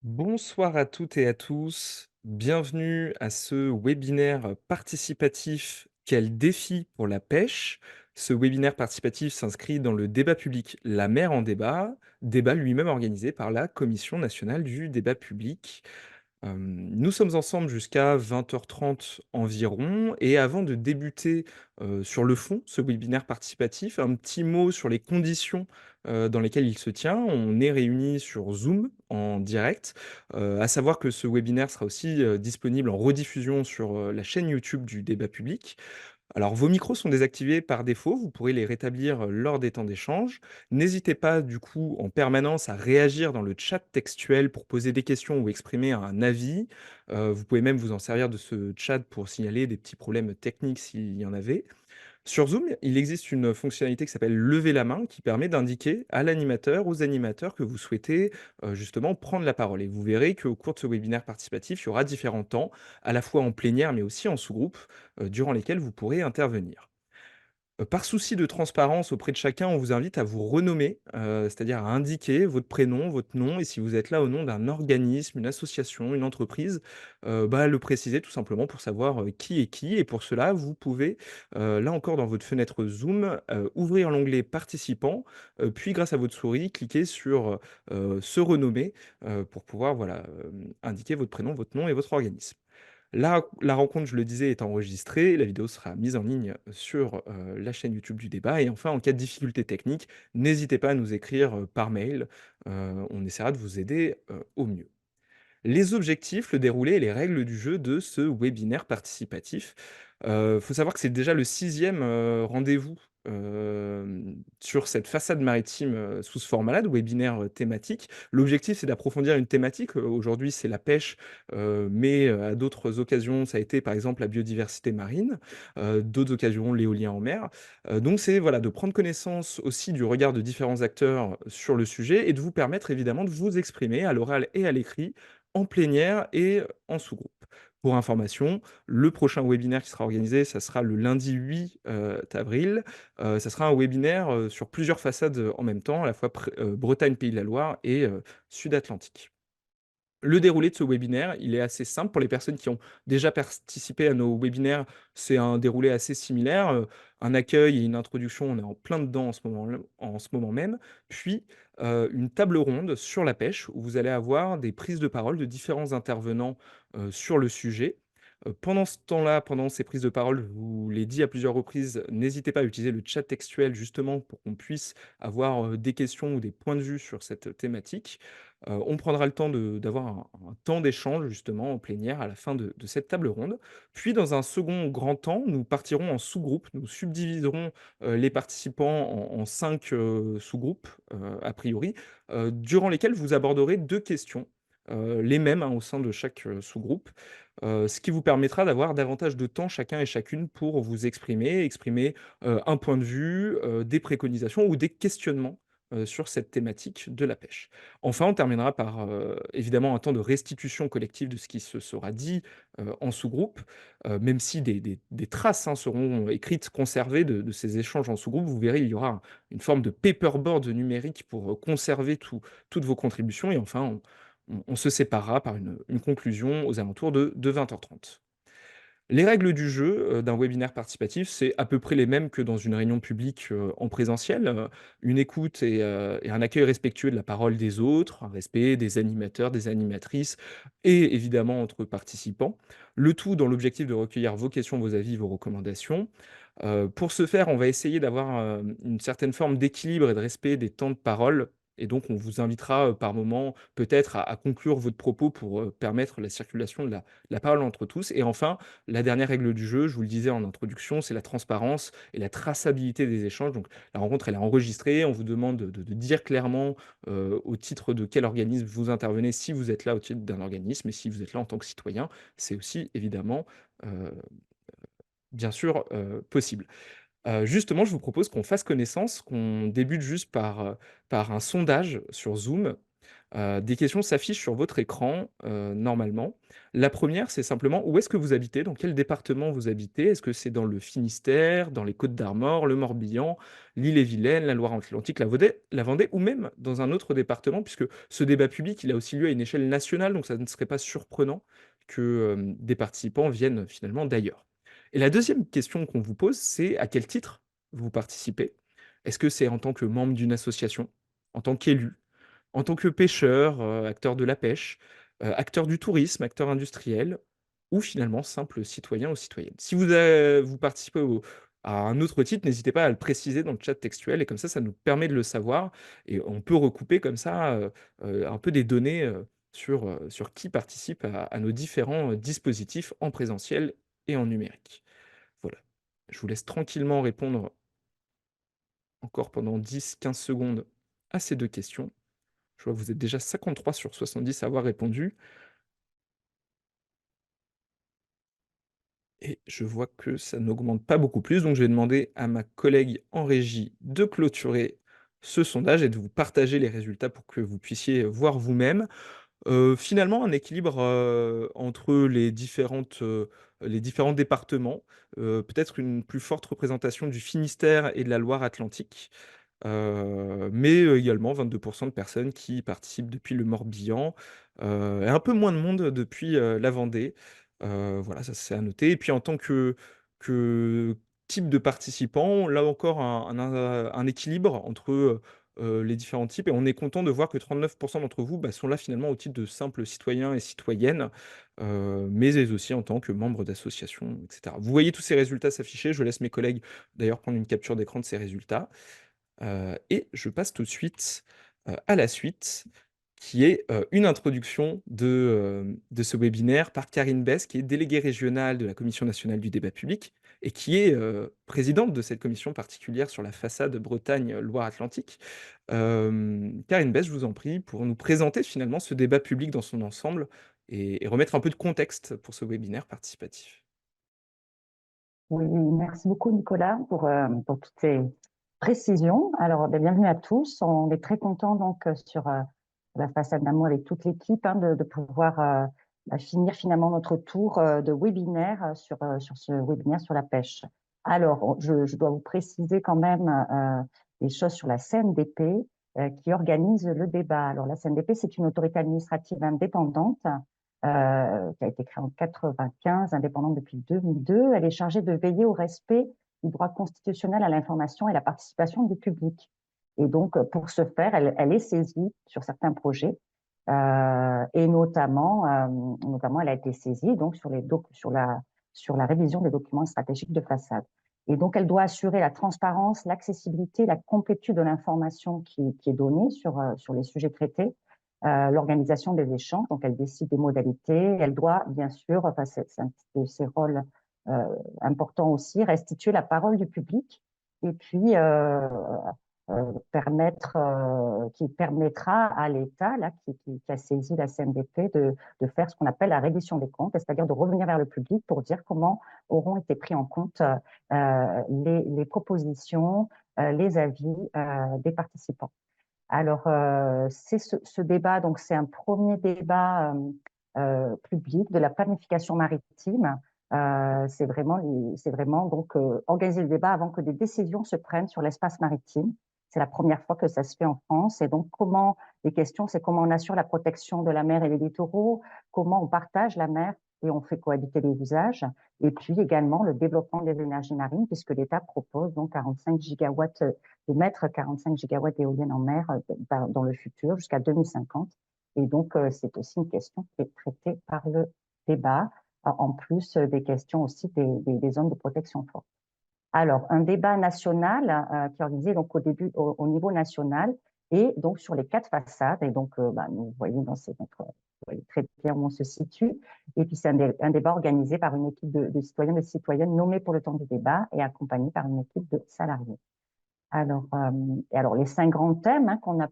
Bonsoir à toutes et à tous. Bienvenue à ce webinaire participatif Quel défi pour la pêche? Ce webinaire participatif s'inscrit dans le débat public La mer en débat, débat lui-même organisé par la Commission nationale du débat public. Nous sommes ensemble jusqu'à 20h30 environ et avant de débuter, sur le fond, ce webinaire participatif, un petit mot sur les conditions, dans lesquelles il se tient. On est réunis sur Zoom en direct, à savoir que ce webinaire sera aussi, disponible en rediffusion sur, la chaîne YouTube du débat public. Alors, vos micros sont désactivés par défaut, vous pourrez les rétablir lors des temps d'échange. N'hésitez pas, du coup, en permanence à réagir dans le chat textuel pour poser des questions ou exprimer un avis. Vous pouvez même vous en servir de ce chat pour signaler des petits problèmes techniques s'il y en avait. Sur Zoom, il existe une fonctionnalité qui s'appelle lever la main qui permet d'indiquer à l'animateur, aux animateurs que vous souhaitez justement prendre la parole. Et vous verrez qu'au cours de ce webinaire participatif, il y aura différents temps, à la fois en plénière mais aussi en sous-groupe, durant lesquels vous pourrez intervenir. Par souci de transparence auprès de chacun, on vous invite à vous renommer, c'est-à-dire à indiquer votre prénom, votre nom et si vous êtes là au nom d'un organisme, une association, une entreprise, le préciser tout simplement pour savoir, qui est qui et pour cela, vous pouvez, là encore dans votre fenêtre Zoom, ouvrir l'onglet participants, puis grâce à votre souris, cliquer sur, se renommer, pour pouvoir voilà, indiquer votre prénom, votre nom et votre organisme. La rencontre, je le disais, est enregistrée. La vidéo sera mise en ligne sur, la chaîne YouTube du débat et enfin, en cas de difficulté technique, n'hésitez pas à nous écrire, par mail. On essaiera de vous aider, au mieux. Les objectifs, le déroulé et les règles du jeu de ce webinaire participatif. Faut savoir que c'est déjà le 6e, rendez-vous, sur cette façade maritime, sous ce format-là de webinaire, thématique. L'objectif, c'est d'approfondir une thématique. Aujourd'hui, c'est la pêche, mais à d'autres occasions, ça a été, par exemple, la biodiversité marine, d'autres occasions, l'éolien en mer. Donc c'est, voilà, de prendre connaissance aussi du regard de différents acteurs sur le sujet et de vous permettre évidemment de vous exprimer à l'oral et à l'écrit en plénière et en sous-groupe. Pour information, le prochain webinaire qui sera organisé, ça sera le lundi 8 avril. Ça sera un webinaire sur plusieurs façades en même temps, à la fois Bretagne, Pays de la Loire et Sud-Atlantique. Le déroulé de ce webinaire, il est assez simple pour les personnes qui ont déjà participé à nos webinaires. C'est un déroulé assez similaire, un accueil et une introduction, on est en plein dedans en ce moment même, puis, une table ronde sur la pêche où vous allez avoir des prises de parole de différents intervenants, sur le sujet. Pendant ce temps-là, pendant ces prises de parole, je vous l'ai dit à plusieurs reprises, n'hésitez pas à utiliser le chat textuel justement pour qu'on puisse avoir, des questions ou des points de vue sur cette thématique. On prendra le temps d'avoir un temps d'échange justement en plénière à la fin de cette table ronde. Puis dans un second grand temps, nous partirons en sous-groupes. Nous subdiviserons, les participants en 5, sous-groupes, a priori, durant lesquels vous aborderez 2 questions, les mêmes, hein, au sein de chaque, sous-groupe, ce qui vous permettra d'avoir davantage de temps chacun et chacune pour vous exprimer, un point de vue, des préconisations ou des questionnements, sur cette thématique de la pêche. Enfin, on terminera par, évidemment un temps de restitution collective de ce qui se sera dit, en sous-groupe, même si des traces, hein, seront écrites, conservées de ces échanges en sous-groupe. Vous verrez, il y aura une forme de paperboard numérique pour, conserver toutes vos contributions et enfin on se séparera par une conclusion aux alentours de 20h30. Les règles du jeu, d'un webinaire participatif, c'est à peu près les mêmes que dans une réunion publique, en présentiel, une écoute et un accueil respectueux de la parole des autres, un respect des animateurs, des animatrices et évidemment entre participants. Le tout dans l'objectif de recueillir vos questions, vos avis, vos recommandations. Pour ce faire, on va essayer d'avoir, une certaine forme d'équilibre et de respect des temps de parole et donc on vous invitera, par moment peut-être à conclure votre propos pour, permettre la circulation de la parole entre tous et enfin, la dernière règle du jeu, je vous le disais en introduction, c'est la transparence et la traçabilité des échanges. Donc la rencontre, elle est enregistrée. On vous demande de dire clairement, au titre de quel organisme vous intervenez, si vous êtes là au titre d'un organisme et si vous êtes là en tant que citoyen. C'est aussi évidemment, heu, bien sûr, possible. Justement, je vous propose qu'on fasse connaissance, qu'on débute juste par un sondage sur Zoom. Des questions s'affichent sur votre écran, normalement. La première, c'est simplement où est-ce que vous habitez? Dans quel département vous habitez? Est-ce que c'est dans le Finistère, dans les Côtes-d'Armor, le Morbihan, l'Ille-et-Vilaine, la Loire-Atlantique, la Vendée ou même dans un autre département? Puisque ce débat public, il a aussi lieu à une échelle nationale, donc ça ne serait pas surprenant que, des participants viennent finalement d'ailleurs. Et la deuxième question qu'on vous pose, c'est à quel titre vous participez? Est-ce que c'est en tant que membre d'une association, en tant qu'élu, en tant que pêcheur, acteur de la pêche, acteur du tourisme, acteur industriel ou finalement simple citoyen ou citoyenne. Si vous participez à un autre titre, n'hésitez pas à le préciser dans le chat textuel et comme ça nous permet de le savoir et on peut recouper comme ça, un peu des données, sur qui participe à nos différents, dispositifs en présentiel et en numérique. Voilà. Je vous laisse tranquillement répondre encore pendant 10-15 secondes à ces 2 questions. Je vois que vous êtes déjà 53 sur 70 à avoir répondu et je vois que ça n'augmente pas beaucoup plus, donc je vais demander à ma collègue en régie de clôturer ce sondage et de vous partager les résultats pour que vous puissiez voir vous-même. Finalement, un équilibre, entre les différents départements, peut-être une plus forte représentation du Finistère et de la Loire-Atlantique. Mais également 22 de personnes qui participent depuis le Morbihan, et un peu moins de monde depuis, la Vendée. Voilà, ça c'est à noter et puis en tant que type de participant, là encore un équilibre entre, les différents types et on est content de voir que 39 d'entre vous, bah, sont là finalement au titre de simples citoyens et citoyennes, mais aussi en tant que membres d'associations et cetera. Vous voyez tous ces résultats s'afficher, je laisse mes collègues d'ailleurs prendre une capture d'écran de ces résultats. Et je passe tout de suite, à la suite, qui est, une introduction de ce webinaire par Karine Besse, qui est déléguée régionale de la Commission nationale du débat public et qui est, présidente de cette commission particulière sur la façade Bretagne, Loire-Atlantique. Karine Besse, je vous en prie, pour nous présenter finalement ce débat public dans son ensemble et remettre un peu de contexte pour ce webinaire participatif. Oui, merci beaucoup Nicolas pour toutes ces précisions. Alors, bienvenue à tous. On est très content donc sur la façade d'Amont avec toute l'équipe de pouvoir finir finalement notre tour de webinaire sur ce webinaire sur la pêche. Alors, je dois vous préciser quand même des choses sur la CNDP qui organise le débat. Alors, la CNDP, c'est une autorité administrative indépendante qui a été créée en 1995, indépendante depuis 2002. Elle est chargée de veiller au respect du droit constitutionnel à l'information et la participation du public. Et donc, pour ce faire, elle est saisie sur certains projets et notamment, elle a été saisie donc sur la révision des documents stratégiques de façade. Et donc, elle doit assurer la transparence, l'accessibilité, la complétude de l'information qui est donnée sur les sujets traités, l'organisation des échanges. Donc, elle décide des modalités. Elle doit, bien sûr, enfin, c'est un de ses rôles importants aussi, restituer la parole du public et puis qui permettra à l'État, là, qui a saisi la CNDP, de faire ce qu'on appelle la reddition des comptes, c'est-à-dire de revenir vers le public pour dire comment auront été pris en compte les propositions, les avis des participants. Alors, c'est ce débat, donc c'est un premier débat public de la planification maritime. C'est vraiment donc organiser le débat avant que des décisions se prennent sur l'espace maritime. C'est la première fois que ça se fait en France. Et donc, les questions, c'est comment on assure la protection de la mer et des littoraux, comment on partage la mer et on fait cohabiter les usages. Et puis également le développement des énergies marines, puisque l'État propose donc 45 gigawatts de mettre 45 gigawatts d'éoliennes en mer dans le futur jusqu'à 2050. Et donc, c'est aussi une question qui est traitée par le débat, en plus des questions aussi des zones de protection forte. Alors, un débat national qui est organisé donc au niveau national et donc sur les 4 façades. Et donc, vous voyez vous voyez très bien où on se situe. Et puis, c'est un débat organisé par une équipe de citoyens et de citoyennes nommés pour le temps du débat et accompagné par une équipe de salariés. Alors les 5 grands thèmes qu'on a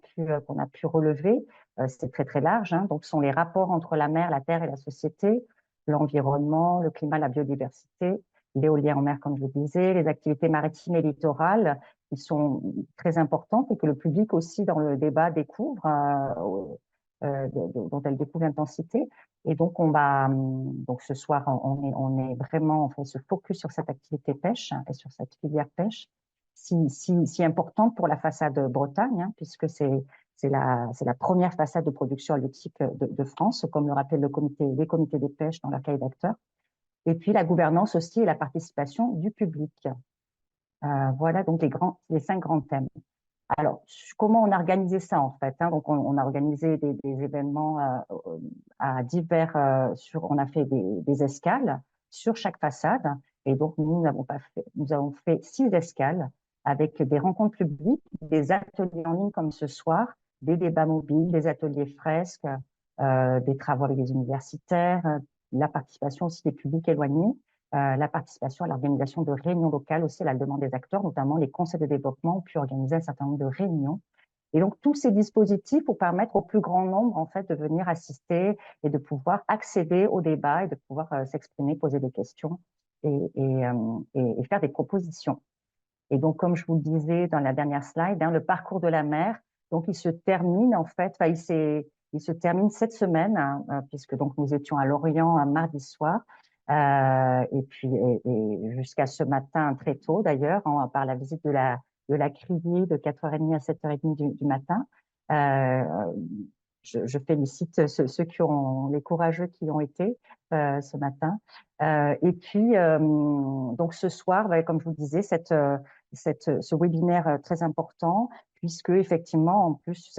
pu relever, c'est très très large. Donc, ce sont les rapports entre la mer, la terre et la société, l'environnement, le climat, la biodiversité, l'éolien en mer, comme je le disais, les activités maritimes et littorales qui sont très importantes et que le public aussi dans le débat découvre dont elle découvre l'intensité. Et donc, donc ce soir, on est vraiment, on fait ce focus sur cette activité pêche et sur cette filière pêche, si importante pour la façade Bretagne, hein, puisque c'est la première façade de production halieutique de France, comme le rappelle les comités des pêches dans leur cahier d'acteurs. Et puis la gouvernance aussi et la participation du public. Voilà donc les 5 grands thèmes. Alors, comment on a organisé ça en fait, hein? Donc, on a organisé des événements à divers. On a fait des escales sur chaque façade. Et donc, nous avons fait 6 escales avec des rencontres publiques, des ateliers en ligne comme ce soir, des débats mobiles, des ateliers fresques, des travaux avec des universitaires, la participation aussi des publics éloignés, la participation à l'organisation de réunions locales aussi à la demande des acteurs, notamment les conseils de développement ont pu organiser un certain nombre de réunions. Et donc, tous ces dispositifs pour permettre au plus grand nombre, en fait, de venir assister et de pouvoir accéder au débat et de pouvoir s'exprimer, poser des questions et faire des propositions. Et donc, comme je vous le disais dans la dernière slide, hein, le parcours de la mer, donc il se termine en fait, il se termine cette semaine, hein, puisque donc nous étions à Lorient un mardi soir, et puis et jusqu'à ce matin très tôt d'ailleurs, hein, par la visite de la criée de 4h30 à 7h30 du matin. Euh, je félicite ceux les courageux qui ont été ce matin. Et puis, donc ce soir, comme je vous le disais, ce webinaire très important, puisque effectivement, en plus,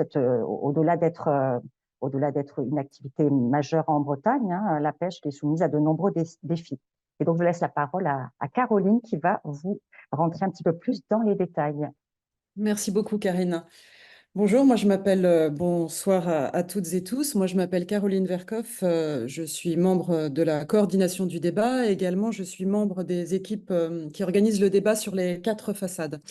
au-delà d'être une activité majeure en Bretagne, hein, la pêche qui est soumise à de nombreux défis. Et donc, je laisse la parole à Caroline qui va vous rentrer un petit peu plus dans les détails. Merci beaucoup, Karine. Bonjour, bonsoir à toutes et tous. Moi, je m'appelle Caroline Verkoff. Je suis membre de la coordination du débat et également je suis membre des équipes qui organisent le débat sur les 4 façades.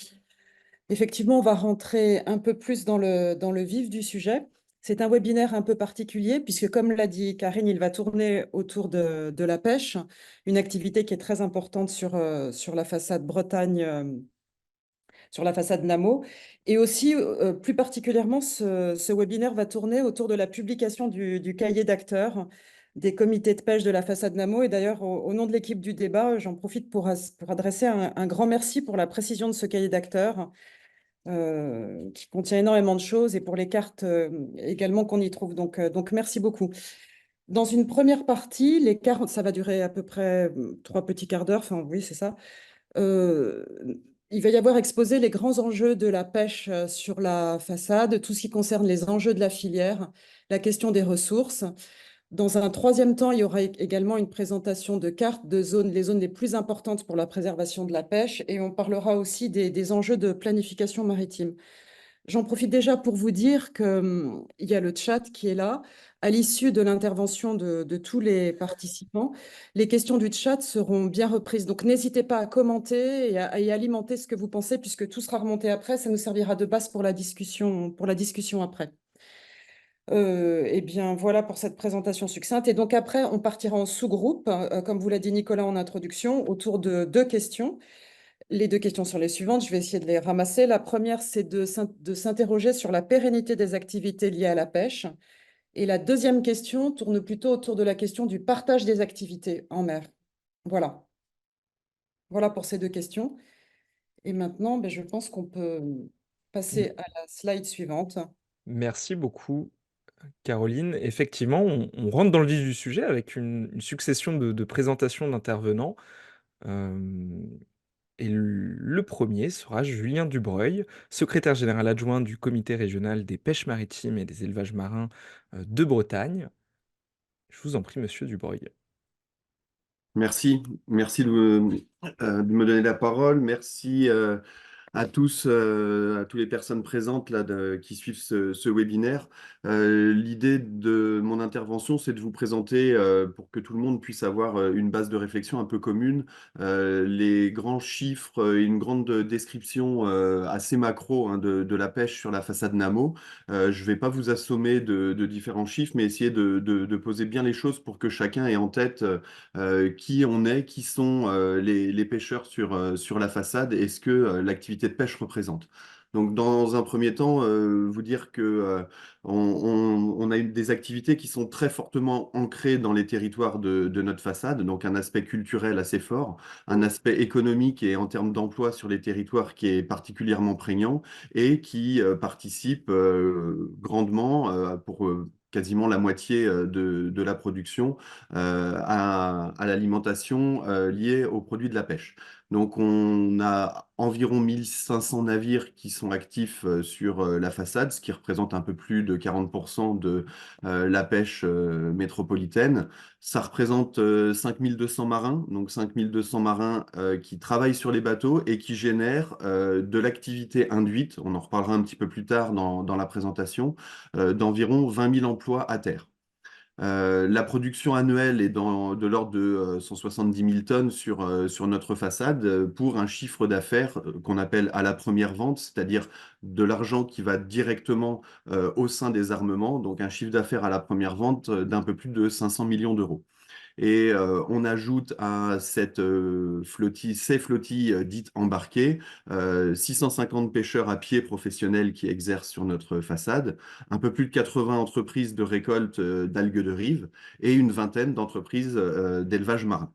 Effectivement, on va rentrer un peu plus dans le vif du sujet. C'est un webinaire un peu particulier puisque, comme l'a dit Karine, il va tourner autour de la pêche, une activité qui est très importante sur la façade Bretagne, sur la façade Namo. Et aussi, plus particulièrement, ce webinaire va tourner autour de la publication du cahier d'acteurs des comités de pêche de la façade Namo. Et d'ailleurs, au nom de l'équipe du débat, j'en profite pour adresser un grand merci pour la précision de ce cahier d'acteurs, qui contient énormément de choses, et pour les cartes également qu'on y trouve. Donc, merci beaucoup. Dans une première partie, les cartes, ça va durer à peu près 3 petits quarts d'heure, enfin oui, c'est ça. Euh, il va y avoir exposé les grands enjeux de la pêche sur la façade, tout ce qui concerne les enjeux de la filière, la question des ressources. Dans un troisième temps, il y aura également une présentation de cartes de zones, les zones les plus importantes pour la préservation de la pêche, et on parlera aussi des enjeux de planification maritime. J'en profite déjà pour vous dire qu'il y a le chat qui est là. À l'issue de l'intervention de tous les participants, les questions du chat seront bien reprises. Donc, n'hésitez pas à commenter et alimenter ce que vous pensez, puisque tout sera remonté après. Ça nous servira de base pour la discussion après. Eh bien, voilà pour cette présentation succincte. Et donc, après, on partira en sous-groupe, comme vous l'a dit Nicolas en introduction, autour de 2 questions. Les 2 questions sont les suivantes, je vais essayer de les ramasser. La première, c'est de s'interroger sur la pérennité des activités liées à la pêche. Et la deuxième question tourne plutôt autour de la question du partage des activités en mer. Voilà. Voilà pour ces 2 questions. Et maintenant, je pense qu'on peut M- passer à la slide suivante. Merci beaucoup, Caroline. Effectivement, on rentre dans le vif du sujet avec une succession de présentations d'intervenants. Euh, et le premier sera Julien Dubreuil, secrétaire général adjoint du comité régional des pêches maritimes et des élevages marins de Bretagne. Je vous en prie, monsieur Dubreuil. Merci de me donner la parole. Merci à tous, à toutes les personnes présentes là, qui suivent ce webinaire. L'idée de mon intervention, c'est de vous présenter, pour que tout le monde puisse avoir une base de réflexion un peu commune, les grands chiffres et une grande description assez macro, hein, de la pêche sur la façade Namo. Je ne vais pas vous assommer de différents chiffres, mais essayer de poser bien les choses pour que chacun ait en tête qui on est, qui sont les pêcheurs sur la façade et ce que l'activité de pêche représente. Donc, dans un premier temps, vous dire que on a des activités qui sont très fortement ancrées dans les territoires de notre façade, donc un aspect culturel assez fort, un aspect économique et en termes d'emploi sur les territoires qui est particulièrement prégnant et qui participe grandement pour quasiment la moitié de la production à l'alimentation liée aux produits de la pêche. Donc, on a environ 1500 navires qui sont actifs sur la façade, ce qui représente un peu plus de 40% de la pêche métropolitaine. Ça représente 5200 marins, donc 5200 marins qui travaillent sur les bateaux et qui génèrent de l'activité induite, on en reparlera un petit peu plus tard dans la présentation, d'environ 20 000 emplois à terre. La production annuelle est de l'ordre de 170 000 tonnes sur notre façade pour un chiffre d'affaires qu'on appelle à la première vente, c'est-à-dire de l'argent qui va directement au sein des armements, donc un chiffre d'affaires à la première vente d'un peu plus de 500 millions d'euros. Et on ajoute à ces flottilles dites embarquées, 650 pêcheurs à pied professionnels qui exercent sur notre façade, un peu plus de 80 entreprises de récolte d'algues de rive et une vingtaine d'entreprises d'élevage marin.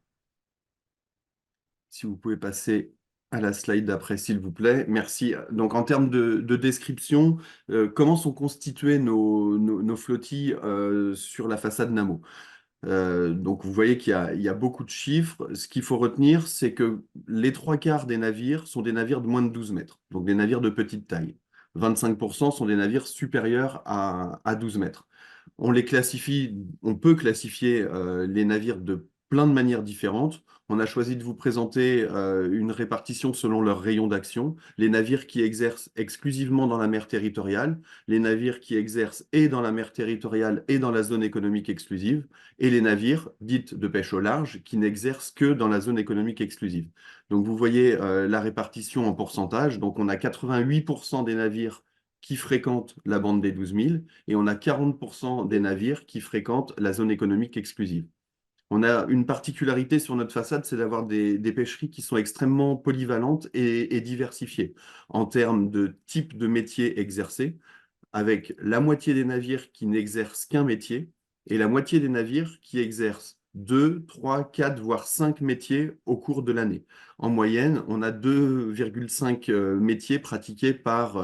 Si vous pouvez passer à la slide d'après, s'il vous plaît. Merci. Donc, en termes de description, comment sont constituées nos flottilles sur la façade Namo? Donc, vous voyez il y a beaucoup de chiffres. Ce qu'il faut retenir, c'est que les trois quarts des navires sont des navires de moins de 12 mètres, donc des navires de petite taille. 25% sont des navires supérieurs à 12 mètres. On peut classifier les navires de plein de manières différentes. On a choisi de vous présenter une répartition selon leur rayon d'action. Les navires qui exercent exclusivement dans la mer territoriale, les navires qui exercent et dans la mer territoriale et dans la zone économique exclusive, et les navires dites de pêche au large qui n'exercent que dans la zone économique exclusive. Donc vous voyez la répartition en pourcentage. Donc on a 88% des navires qui fréquentent la bande des 12 000 et on a 40% des navires qui fréquentent la zone économique exclusive. On a une particularité sur notre façade, c'est d'avoir des pêcheries qui sont extrêmement polyvalentes et diversifiées en termes de type de métier exercé, avec la moitié des navires qui n'exercent qu'un métier et la moitié des navires qui exercent 2, 3, 4, voire 5 métiers au cours de l'année. En moyenne, on a 2,5 métiers pratiqués par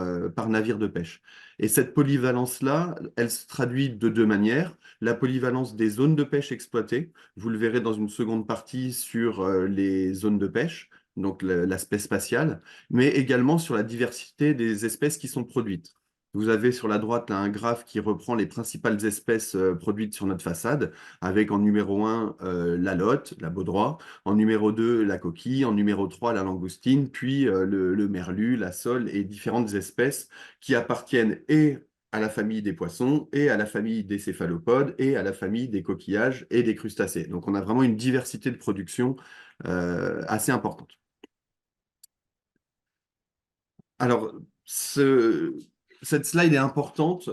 navire de pêche. Et cette polyvalence-là, elle se traduit de deux manières. La polyvalence des zones de pêche exploitées, vous le verrez dans une seconde partie sur les zones de pêche, donc l'aspect spatial, mais également sur la diversité des espèces qui sont produites. Vous avez sur la droite là, un graphe qui reprend les principales espèces produites sur notre façade, avec en numéro 1 la lotte, la baudroie, en numéro 2 la coquille, en numéro 3 la langoustine, puis le merlu, la sole et différentes espèces qui appartiennent et à la famille des poissons, et à la famille des céphalopodes, et à la famille des coquillages et des crustacés. Donc on a vraiment une diversité de production assez importante. Alors, cette slide est importante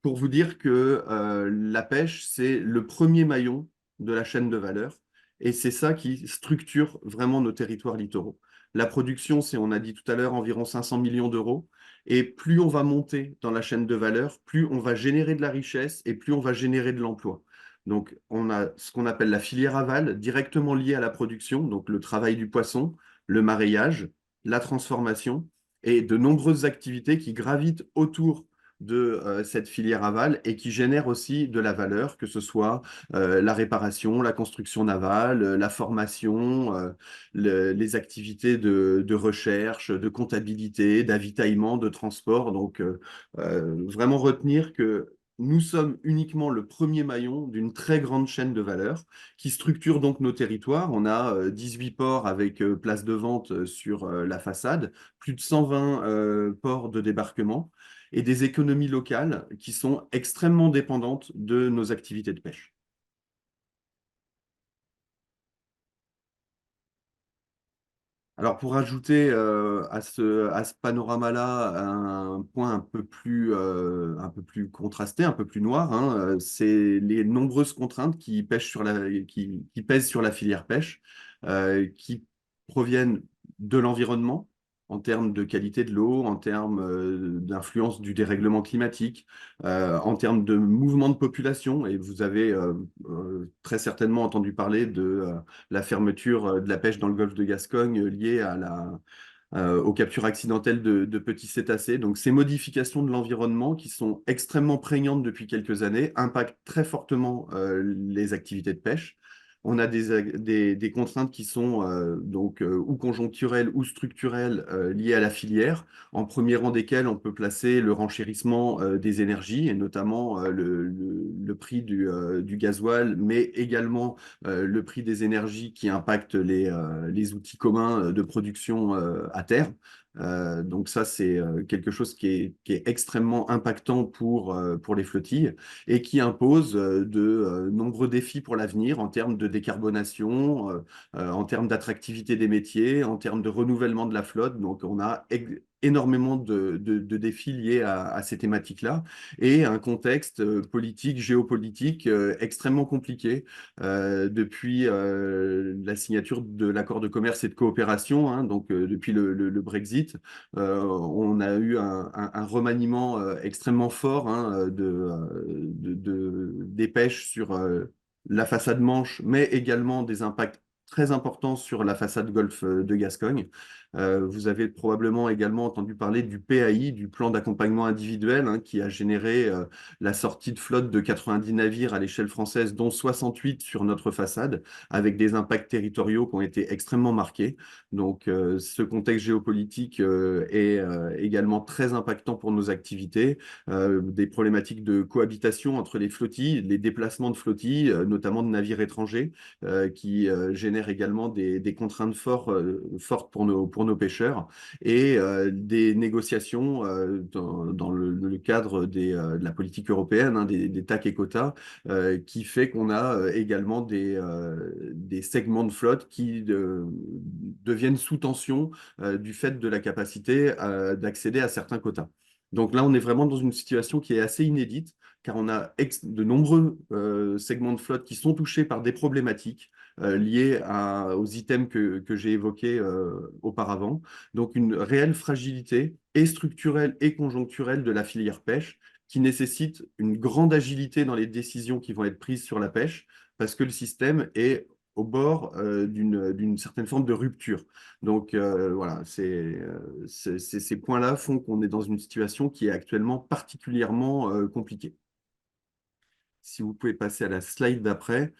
pour vous dire que la pêche, c'est le premier maillon de la chaîne de valeur et c'est ça qui structure vraiment nos territoires littoraux. La production, c'est, on a dit tout à l'heure, environ 500 millions d'euros. Et plus on va monter dans la chaîne de valeur, plus on va générer de la richesse et plus on va générer de l'emploi. Donc, on a ce qu'on appelle la filière aval, directement liée à la production, donc le travail du poisson, le mareyage, la transformation et de nombreuses activités qui gravitent autour de cette filière aval et qui génèrent aussi de la valeur, que ce soit la réparation, la construction navale, la formation, les activités de recherche, de comptabilité, d'avitaillement, de transport. Donc, vraiment retenir que nous sommes uniquement le premier maillon d'une très grande chaîne de valeur qui structure donc nos territoires. On a 18 ports avec place de vente sur la façade, plus de 120 ports de débarquement et des économies locales qui sont extrêmement dépendantes de nos activités de pêche. Alors, pour ajouter à ce panorama-là un point un peu plus contrasté, un peu plus noir, hein, c'est les nombreuses contraintes qui pèsent sur la filière pêche, qui proviennent de l'environnement, en termes de qualité de l'eau, en termes d'influence du dérèglement climatique, en termes de mouvement de population. Et vous avez très certainement entendu parler de la fermeture de la pêche dans le golfe de Gascogne liée aux captures accidentelles de petits cétacés. Donc, ces modifications de l'environnement qui sont extrêmement prégnantes depuis quelques années impactent très fortement les activités de pêche. On a des contraintes qui sont ou conjoncturelles ou structurelles liées à la filière, en premier rang desquelles on peut placer le renchérissement des énergies, et notamment le prix du gasoil, mais également le prix des énergies qui impactent les outils communs de production à terre. Donc ça, c'est quelque chose qui est extrêmement impactant pour les flottilles et qui impose de nombreux défis pour l'avenir en termes de décarbonation, en termes d'attractivité des métiers, en termes de renouvellement de la flotte. Donc on a énormément de défis liés à ces thématiques-là et un contexte politique, géopolitique extrêmement compliqué depuis la signature de l'accord de commerce et de coopération, hein, donc depuis le Brexit. On a eu un remaniement extrêmement fort, hein, des pêches sur la façade Manche, mais également des impacts très importants sur la façade Golfe de Gascogne. Vous avez probablement également entendu parler du PAI, du plan d'accompagnement individuel, hein, qui a généré la sortie de flotte de 90 navires à l'échelle française, dont 68 sur notre façade, avec des impacts territoriaux qui ont été extrêmement marqués. Donc, ce contexte géopolitique est également très impactant pour nos activités, des problématiques de cohabitation entre les flottilles, les déplacements de flottilles, notamment de navires étrangers, qui génèrent également des contraintes fortes pour nos pêcheurs, et des négociations dans le cadre de la politique européenne, hein, des TAC et quotas, qui fait qu'on a également des segments de flotte qui deviennent sous tension du fait de la capacité d'accéder à certains quotas. Donc là, on est vraiment dans une situation qui est assez inédite, car on a de nombreux segments de flotte qui sont touchés par des problématiques liées aux items que j'ai évoqués auparavant. Donc une réelle fragilité et structurelle et conjoncturelle de la filière pêche, qui nécessite une grande agilité dans les décisions qui vont être prises sur la pêche, parce que le système est au bord d'une certaine forme de rupture. Donc voilà, ces points-là font qu'on est dans une situation qui est actuellement particulièrement compliquée. Si vous pouvez passer à la slide d'après.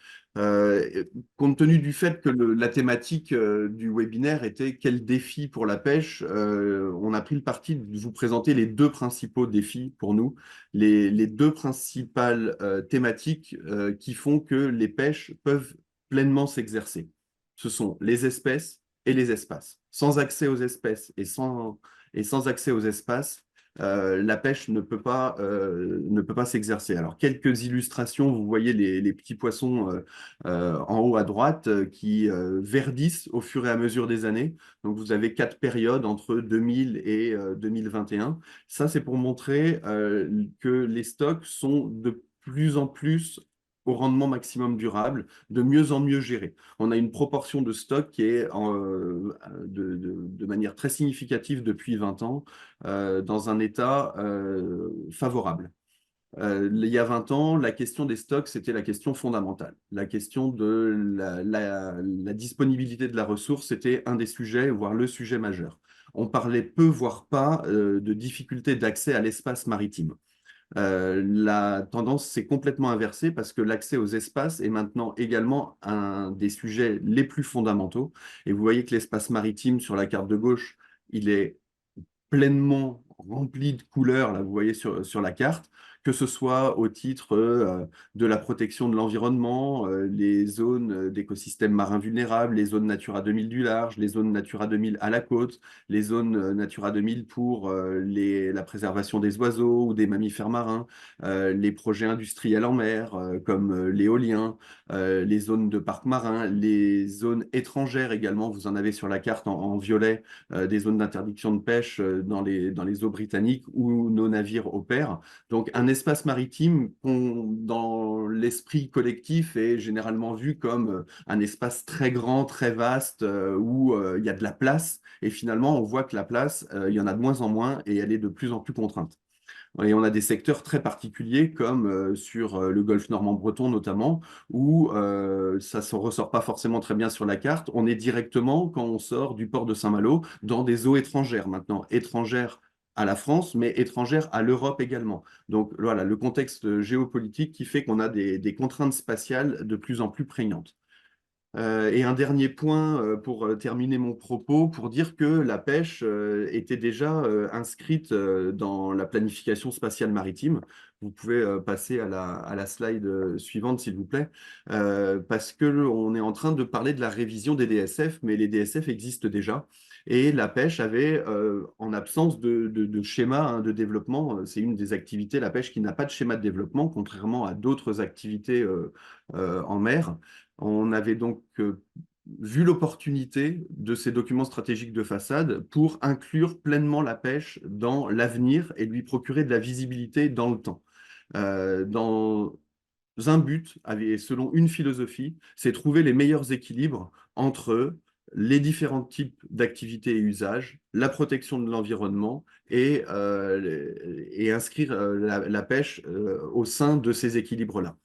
Compte tenu du fait que la thématique du webinaire était quel défi pour la pêche, on a pris le parti de vous présenter les deux principaux défis pour nous, les deux principales thématiques qui font que les pêches peuvent pleinement s'exercer. Ce sont les espèces et les espaces. Sans accès aux espèces et sans accès aux espaces, la pêche ne peut pas s'exercer. Alors, quelques illustrations, vous voyez les petits poissons en haut à droite qui verdissent au fur et à mesure des années. Donc, vous avez 4 périodes entre 2000 et 2021. Ça, c'est pour montrer que les stocks sont de plus en plus au rendement maximum durable, de mieux en mieux gérés. On a une proportion de stock qui est de manière très significative depuis 20 ans dans un état favorable. Il y a 20 ans, la question des stocks, c'était la question fondamentale. La question de la disponibilité de la ressource, c'était un des sujets, voire le sujet majeur. On parlait peu, voire pas, de difficultés d'accès à l'espace maritime. La tendance s'est complètement inversée parce que l'accès aux espaces est maintenant également un des sujets les plus fondamentaux. Et vous voyez que l'espace maritime sur la carte de gauche, il est pleinement rempli de couleurs, là vous voyez sur la carte, que ce soit au titre de la protection de l'environnement, les zones d'écosystèmes marins vulnérables, les zones Natura 2000 du large, les zones Natura 2000 à la côte, les zones Natura 2000 pour la préservation des oiseaux ou des mammifères marins, les projets industriels en mer comme l'éolien, les zones de parcs marins, les zones étrangères également, vous en avez sur la carte en violet, des zones d'interdiction de pêche dans les eaux britanniques où nos navires opèrent. Donc un espace maritime dans l'esprit collectif est généralement vu comme un espace très grand, très vaste, où il y a de la place. Et finalement, on voit que la place, il y en a de moins en moins et elle est de plus en plus contrainte. Et on a des secteurs très particuliers, comme sur le golfe normand-breton notamment, où ça ne se ressort pas forcément très bien sur la carte. On est directement, quand on sort du port de Saint-Malo, dans des eaux étrangères maintenant, étrangères à la France, mais étrangères à l'Europe également. Donc voilà, le contexte géopolitique qui fait qu'on a des contraintes spatiales de plus en plus prégnantes. Et un dernier point pour terminer mon propos, pour dire que la pêche était déjà inscrite dans la planification spatiale maritime. Vous pouvez passer à la slide suivante, s'il vous plaît, parce que on est en train de parler de la révision des DSF, mais les DSF existent déjà. Et la pêche avait, en absence de schéma de développement, c'est une des activités, la pêche, qui n'a pas de schéma de développement, contrairement à d'autres activités en mer. On avait donc vu l'opportunité de ces documents stratégiques de façade pour inclure pleinement la pêche dans l'avenir et lui procurer de la visibilité dans le temps. Dans un but, selon une philosophie, c'est trouver les meilleurs équilibres entre les différents types d'activités et usages, la protection de l'environnement et inscrire la pêche au sein de ces équilibres-là.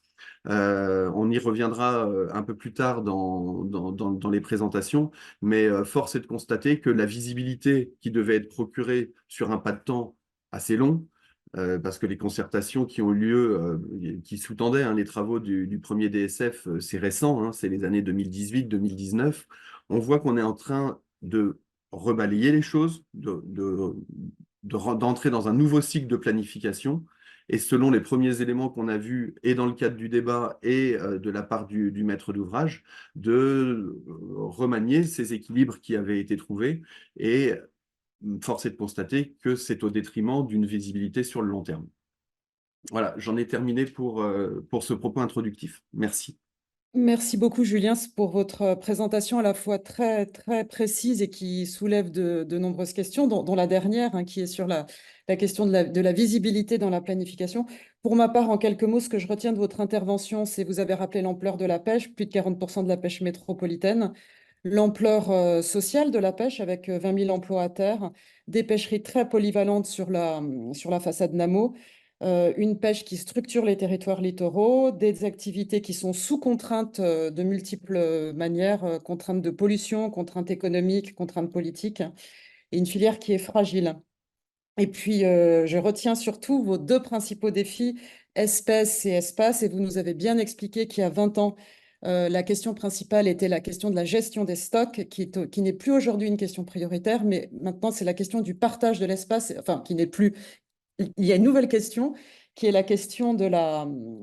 On y reviendra un peu plus tard dans les présentations, mais force est de constater que la visibilité qui devait être procurée sur un pas de temps assez long, parce que les concertations qui ont eu lieu, qui sous-tendaient les travaux du premier DSF, c'est récent, c'est les années 2018-2019, on voit qu'on est en train de rebalayer les choses, d'entrer dans un nouveau cycle de planification. Et selon les premiers éléments qu'on a vus, et dans le cadre du débat et de la part du maître d'ouvrage, de remanier ces équilibres qui avaient été trouvés. Et force est de constater que c'est au détriment d'une visibilité sur le long terme. Voilà, j'en ai terminé pour ce propos introductif. Merci. Merci beaucoup, Julien, pour votre présentation à la fois très, très précise et qui soulève de nombreuses questions, dont la dernière, qui est sur la question de la visibilité dans la planification. Pour ma part, en quelques mots, ce que je retiens de votre intervention, c'est que vous avez rappelé l'ampleur de la pêche, plus de 40% de la pêche métropolitaine, l'ampleur sociale de la pêche avec 20 000 emplois à terre, des pêcheries très polyvalentes sur la façade Namo, une pêche qui structure les territoires littoraux, des activités qui sont sous contraintes de multiples manières, contraintes de pollution, contraintes économiques, contraintes politiques, et une filière qui est fragile. Et puis, je retiens surtout vos deux principaux défis, espèces et espaces, et vous nous avez bien expliqué qu'il y a 20 ans, la question principale était la question de la gestion des stocks, qui n'est plus aujourd'hui une question prioritaire, mais maintenant c'est la question du partage de l'espace, enfin qui n'est plus. Il y a une nouvelle question qui est la question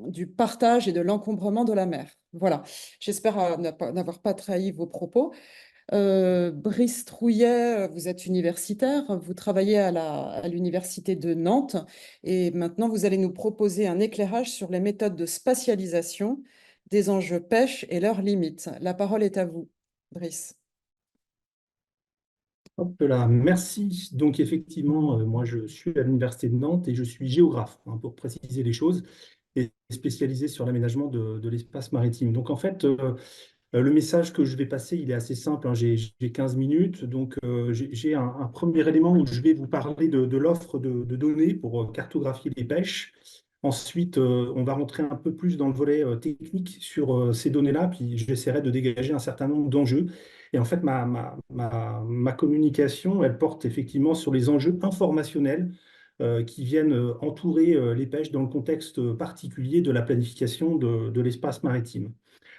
du partage et de l'encombrement de la mer. Voilà, j'espère n'avoir pas trahi vos propos. Brice Trouillet, vous êtes universitaire, vous travaillez à l'université de Nantes et maintenant vous allez nous proposer un éclairage sur les méthodes de spatialisation des enjeux pêche et leurs limites. La parole est à vous, Brice. Hop là, merci. Donc effectivement, moi je suis à l'université de Nantes et je suis géographe, pour préciser les choses, et spécialisé sur l'aménagement de l'espace maritime. Donc en fait, le message que je vais passer, il est assez simple, j'ai 15 minutes. Donc j'ai un premier élément où je vais vous parler de l'offre de données pour cartographier les pêches. Ensuite, on va rentrer un peu plus dans le volet technique sur ces données-là, puis j'essaierai de dégager un certain nombre d'enjeux. Et en fait, ma communication, elle porte effectivement sur les enjeux informationnels qui viennent entourer les pêches dans le contexte particulier de la planification de l'espace maritime.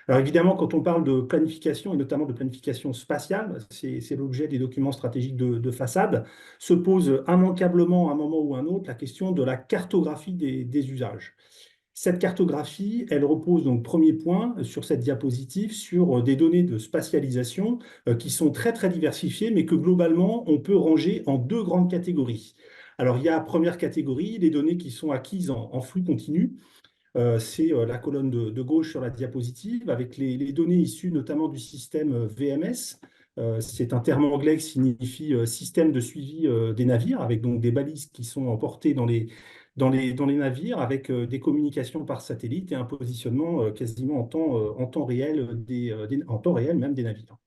Alors évidemment, quand on parle de planification, et notamment de planification spatiale, c'est l'objet des documents stratégiques de façade, se pose immanquablement à un moment ou à un autre la question de la cartographie des usages. Cette cartographie, elle repose donc, premier point, sur cette diapositive, sur des données de spatialisation qui sont très très diversifiées, mais que globalement, on peut ranger en deux grandes catégories. Alors il y a première catégorie, les données qui sont acquises en flux continu. C'est la colonne de gauche sur la diapositive, avec les données issues notamment du système VMS. C'est un terme anglais qui signifie système de suivi des navires, avec donc des balises qui sont emportées dans dans les navires avec des communications par satellite et un positionnement quasiment en temps réel, en temps réel même des navires.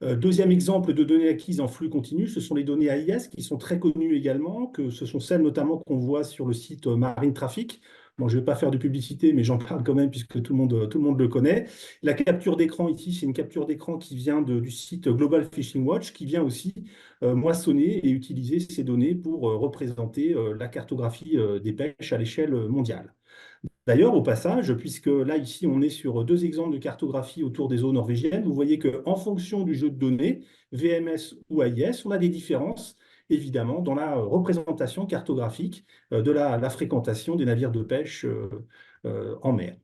Deuxième exemple de données acquises en flux continu, ce sont les données AIS qui sont très connues également, que ce sont celles notamment qu'on voit sur le site Marine Traffic. Bon, je ne vais pas faire de publicité, mais j'en parle quand même puisque tout le monde le connaît. La capture d'écran ici, c'est une capture d'écran qui vient du site Global Fishing Watch, qui vient aussi moissonner et utiliser ces données pour représenter la cartographie des pêches à l'échelle mondiale. D'ailleurs, au passage, puisque là, ici, on est sur deux exemples de cartographie autour des eaux norvégiennes, vous voyez qu'en fonction du jeu de données, VMS ou AIS, on a des différences, évidemment, dans la représentation cartographique de la fréquentation des navires de pêche en mer.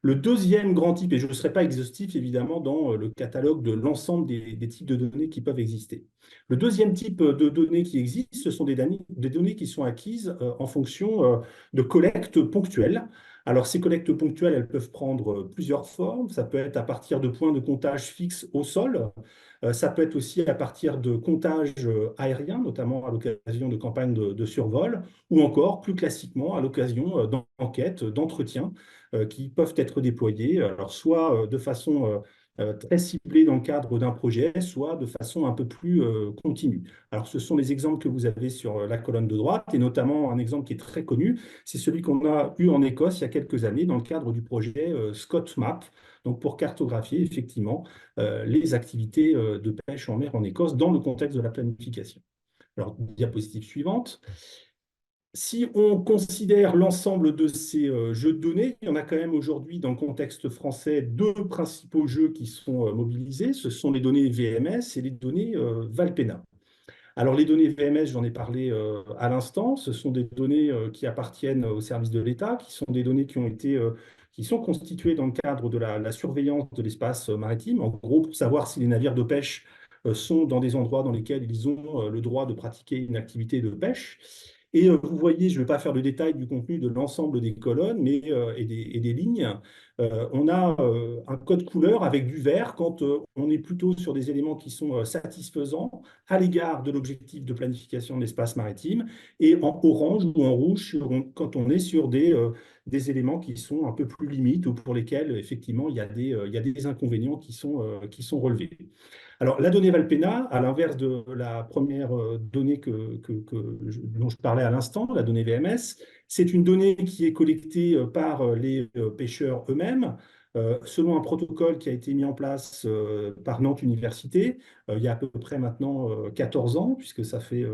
Le deuxième grand type, et je ne serai pas exhaustif évidemment dans le catalogue de l'ensemble des types de données qui peuvent exister. Le deuxième type de données qui existent, ce sont des données qui sont acquises en fonction de collectes ponctuelles. Alors ces collectes ponctuelles, elles peuvent prendre plusieurs formes. Ça peut être à partir de points de comptage fixes au sol. Ça peut être aussi à partir de comptages aériens, notamment à l'occasion de campagnes de survol, ou encore plus classiquement à l'occasion d'enquêtes, d'entretiens qui peuvent être déployés, alors soit de façon très ciblée dans le cadre d'un projet, soit de façon un peu plus continue. Alors, ce sont les exemples que vous avez sur la colonne de droite, et notamment un exemple qui est très connu, c'est celui qu'on a eu en Écosse il y a quelques années dans le cadre du projet ScotMap, donc pour cartographier effectivement les activités de pêche en mer en Écosse dans le contexte de la planification. Alors, diapositive suivante. Si on considère l'ensemble de ces jeux de données, il y en a quand même aujourd'hui dans le contexte français deux principaux jeux qui sont mobilisés. Ce sont les données VMS et les données Valpena. Alors les données VMS, j'en ai parlé à l'instant, ce sont des données qui appartiennent au service de l'État, qui sont des données qui sont constituées dans le cadre de la surveillance de l'espace maritime, en gros pour savoir si les navires de pêche sont dans des endroits dans lesquels ils ont le droit de pratiquer une activité de pêche. Et vous voyez, je ne vais pas faire le détail du contenu de l'ensemble des colonnes et des lignes. On a un code couleur avec du vert quand on est plutôt sur des éléments qui sont satisfaisants à l'égard de l'objectif de planification de l'espace maritime, et en orange ou en rouge quand on est sur des éléments qui sont un peu plus limites ou pour lesquels effectivement il y a des inconvénients qui sont relevés. Alors, la donnée Valpena, à l'inverse de la première donnée dont je parlais à l'instant, la donnée VMS, c'est une donnée qui est collectée par les pêcheurs eux-mêmes, selon un protocole qui a été mis en place par Nantes Université il y a à peu près maintenant 14 ans, puisque ça fait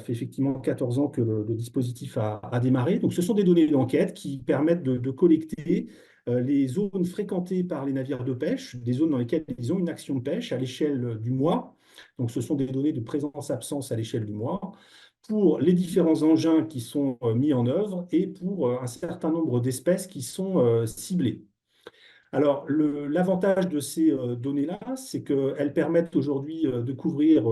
effectivement 14 ans que le dispositif a démarré. Donc, ce sont des données d'enquête qui permettent de collecter les zones fréquentées par les navires de pêche, des zones dans lesquelles ils ont une action de pêche à l'échelle du mois. Donc, ce sont des données de présence-absence à l'échelle du mois pour les différents engins qui sont mis en œuvre et pour un certain nombre d'espèces qui sont ciblées. Alors, l'avantage de ces données-là, c'est qu'elles permettent aujourd'hui de couvrir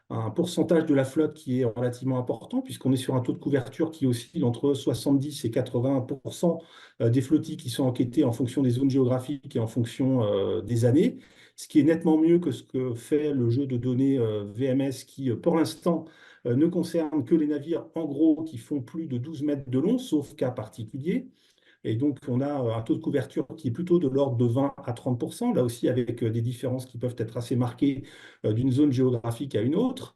un pourcentage de la flotte qui est relativement important, puisqu'on est sur un taux de couverture qui oscille entre 70 et 80% des flottilles qui sont enquêtées en fonction des zones géographiques et en fonction des années, ce qui est nettement mieux que ce que fait le jeu de données VMS qui, pour l'instant, ne concerne que les navires, en gros, qui font plus de 12 mètres de long, sauf cas particulier. Et donc, on a un taux de couverture qui est plutôt de l'ordre de 20 à 30%, là aussi avec des différences qui peuvent être assez marquées d'une zone géographique à une autre.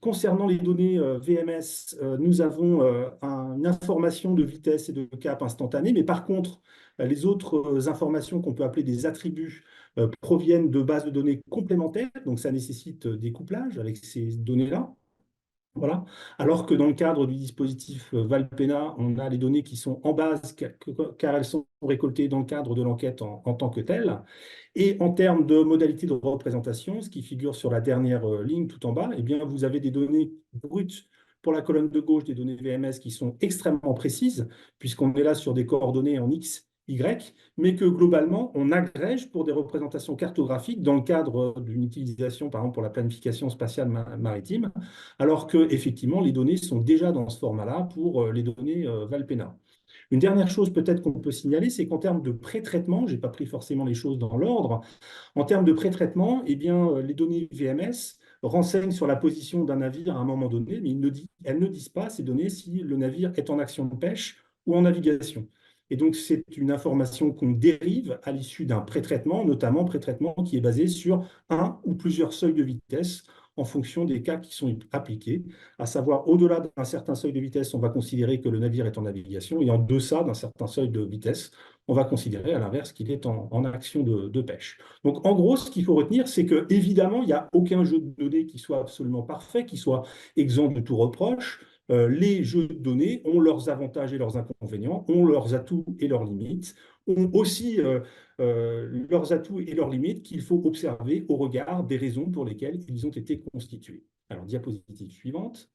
Concernant les données VMS, nous avons une information de vitesse et de cap instantanée, mais par contre, les autres informations qu'on peut appeler des attributs proviennent de bases de données complémentaires, donc ça nécessite des couplages avec ces données-là. Voilà. Alors que dans le cadre du dispositif Valpena, on a les données qui sont en base car elles sont récoltées dans le cadre de l'enquête en tant que telle. Et en termes de modalités de représentation, ce qui figure sur la dernière ligne tout en bas, eh bien, vous avez des données brutes pour la colonne de gauche, des données VMS qui sont extrêmement précises, puisqu'on est là sur des coordonnées en X, Y, mais que globalement, on agrège pour des représentations cartographiques dans le cadre d'une utilisation, par exemple, pour la planification spatiale maritime, alors que effectivement, les données sont déjà dans ce format-là pour les données Valpena. Une dernière chose peut-être qu'on peut signaler, c'est qu'en termes de pré-traitement, je n'ai pas pris forcément les choses dans l'ordre, en termes de pré-traitement, eh bien, les données VMS renseignent sur la position d'un navire à un moment donné, mais elles ne disent pas, ces données, si le navire est en action de pêche ou en navigation. Et donc, c'est une information qu'on dérive à l'issue d'un pré-traitement, notamment pré-traitement qui est basé sur un ou plusieurs seuils de vitesse en fonction des cas qui sont appliqués, à savoir au-delà d'un certain seuil de vitesse, on va considérer que le navire est en navigation, et en deçà d'un certain seuil de vitesse, on va considérer à l'inverse qu'il est en action de pêche. Donc en gros, ce qu'il faut retenir, c'est que évidemment, il n'y a aucun jeu de données qui soit absolument parfait, qui soit exempt de tout reproche. Les jeux de données ont leurs avantages et leurs inconvénients, ont leurs atouts et leurs limites, ont aussi leurs atouts et leurs limites qu'il faut observer au regard des raisons pour lesquelles ils ont été constitués. Alors, diapositive suivante.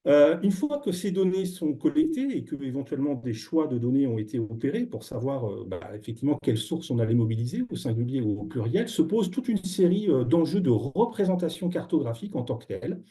Une fois que ces données sont collectées et que éventuellement des choix de données ont été opérés pour savoir effectivement quelles sources on allait mobiliser, au singulier ou au pluriel, se pose toute une série d'enjeux de représentation cartographique en tant que telle,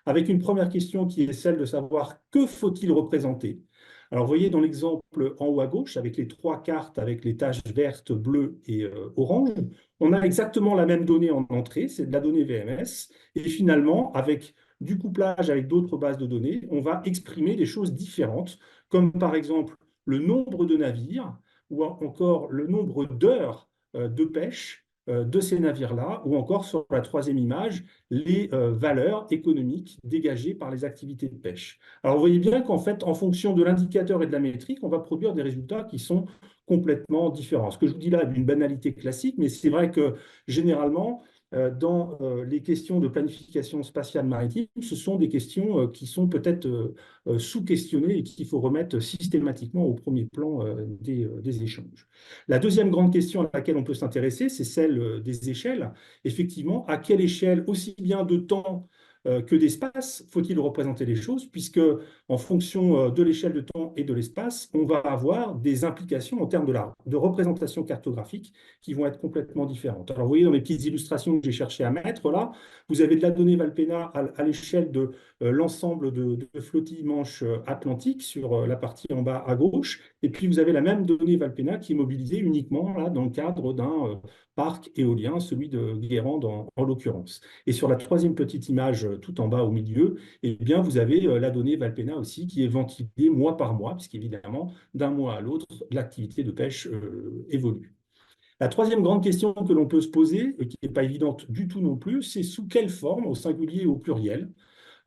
avec une première question qui est celle de savoir que faut-il représenter. Alors, vous voyez dans l'exemple en haut à gauche, avec les trois cartes, avec les taches vertes, bleues et orange, on a exactement la même donnée en entrée, c'est de la donnée VMS, et finalement, avec du couplage avec d'autres bases de données, on va exprimer des choses différentes, comme par exemple le nombre de navires ou encore le nombre d'heures de pêche de ces navires-là, ou encore sur la troisième image, les valeurs économiques dégagées par les activités de pêche. Alors vous voyez bien qu'en fait, en fonction de l'indicateur et de la métrique, on va produire des résultats qui sont complètement différents. Ce que je vous dis là est d'une banalité classique, mais c'est vrai que généralement, dans les questions de planification spatiale maritime, ce sont des questions qui sont peut-être sous-questionnées et qu'il faut remettre systématiquement au premier plan des échanges. La deuxième grande question à laquelle on peut s'intéresser, c'est celle des échelles. Effectivement, à quelle échelle, aussi bien de temps que d'espace, faut-il représenter les choses, puisque en fonction de l'échelle de temps et de l'espace, on va avoir des implications en termes de représentation cartographique qui vont être complètement différentes. Alors, vous voyez dans les petites illustrations que j'ai cherché à mettre là, vous avez de la donnée Valpena à l'échelle de l'ensemble de flottilles manches atlantiques sur la partie en bas à gauche, et puis vous avez la même donnée Valpena qui est mobilisée uniquement là, dans le cadre d'un parc éolien, celui de Guérande en l'occurrence. Et sur la troisième petite image tout en bas au milieu, eh bien, vous avez la donnée Valpena aussi qui est ventilée mois par mois, puisqu'évidemment, d'un mois à l'autre, l'activité de pêche évolue. La troisième grande question que l'on peut se poser, et qui n'est pas évidente du tout non plus, c'est sous quelle forme, au singulier et au pluriel.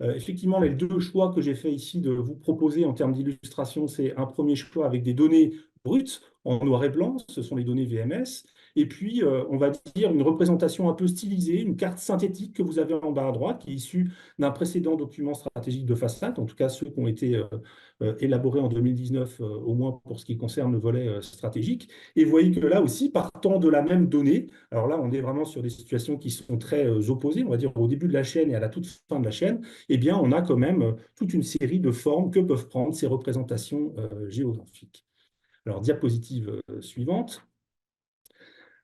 Effectivement, les deux choix que j'ai fait ici de vous proposer en termes d'illustration, c'est un premier choix avec des données brutes en noir et blanc, ce sont les données VMS, et puis on va dire une représentation un peu stylisée, une carte synthétique que vous avez en bas à droite, qui est issue d'un précédent document stratégique de FASAT, en tout cas ceux qui ont été élaborés en 2019, au moins pour ce qui concerne le volet stratégique. Et vous voyez que là aussi, partant de la même donnée, alors là on est vraiment sur des situations qui sont très opposées, on va dire au début de la chaîne et à la toute fin de la chaîne, eh bien, on a quand même toute une série de formes que peuvent prendre ces représentations géographiques. Alors, diapositive suivante.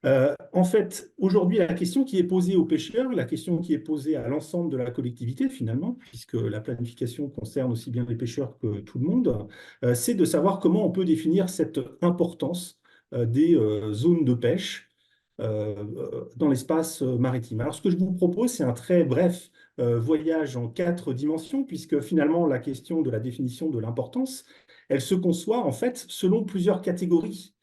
En fait, aujourd'hui, la question qui est posée aux pêcheurs, la question qui est posée à l'ensemble de la collectivité, finalement, puisque la planification concerne aussi bien les pêcheurs que tout le monde, c'est de savoir comment on peut définir cette importance des zones de pêche dans l'espace maritime. Alors, ce que je vous propose, c'est un très bref voyage en 4 dimensions, puisque finalement, la question de la définition de l'importance, elle se conçoit en fait selon plusieurs catégories.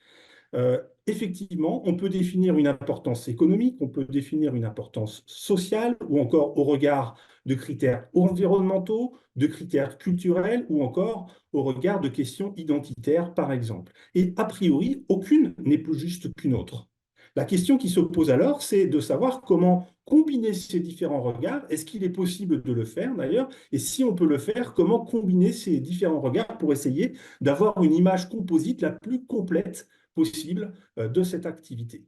Effectivement, on peut définir une importance économique, on peut définir une importance sociale, ou encore au regard de critères environnementaux, de critères culturels, ou encore au regard de questions identitaires, par exemple. Et a priori, aucune n'est plus juste qu'une autre. La question qui se pose alors, c'est de savoir comment combiner ces différents regards. Est-ce qu'il est possible de le faire d'ailleurs? Et si on peut le faire, comment combiner ces différents regards pour essayer d'avoir une image composite la plus complète possible de cette activité.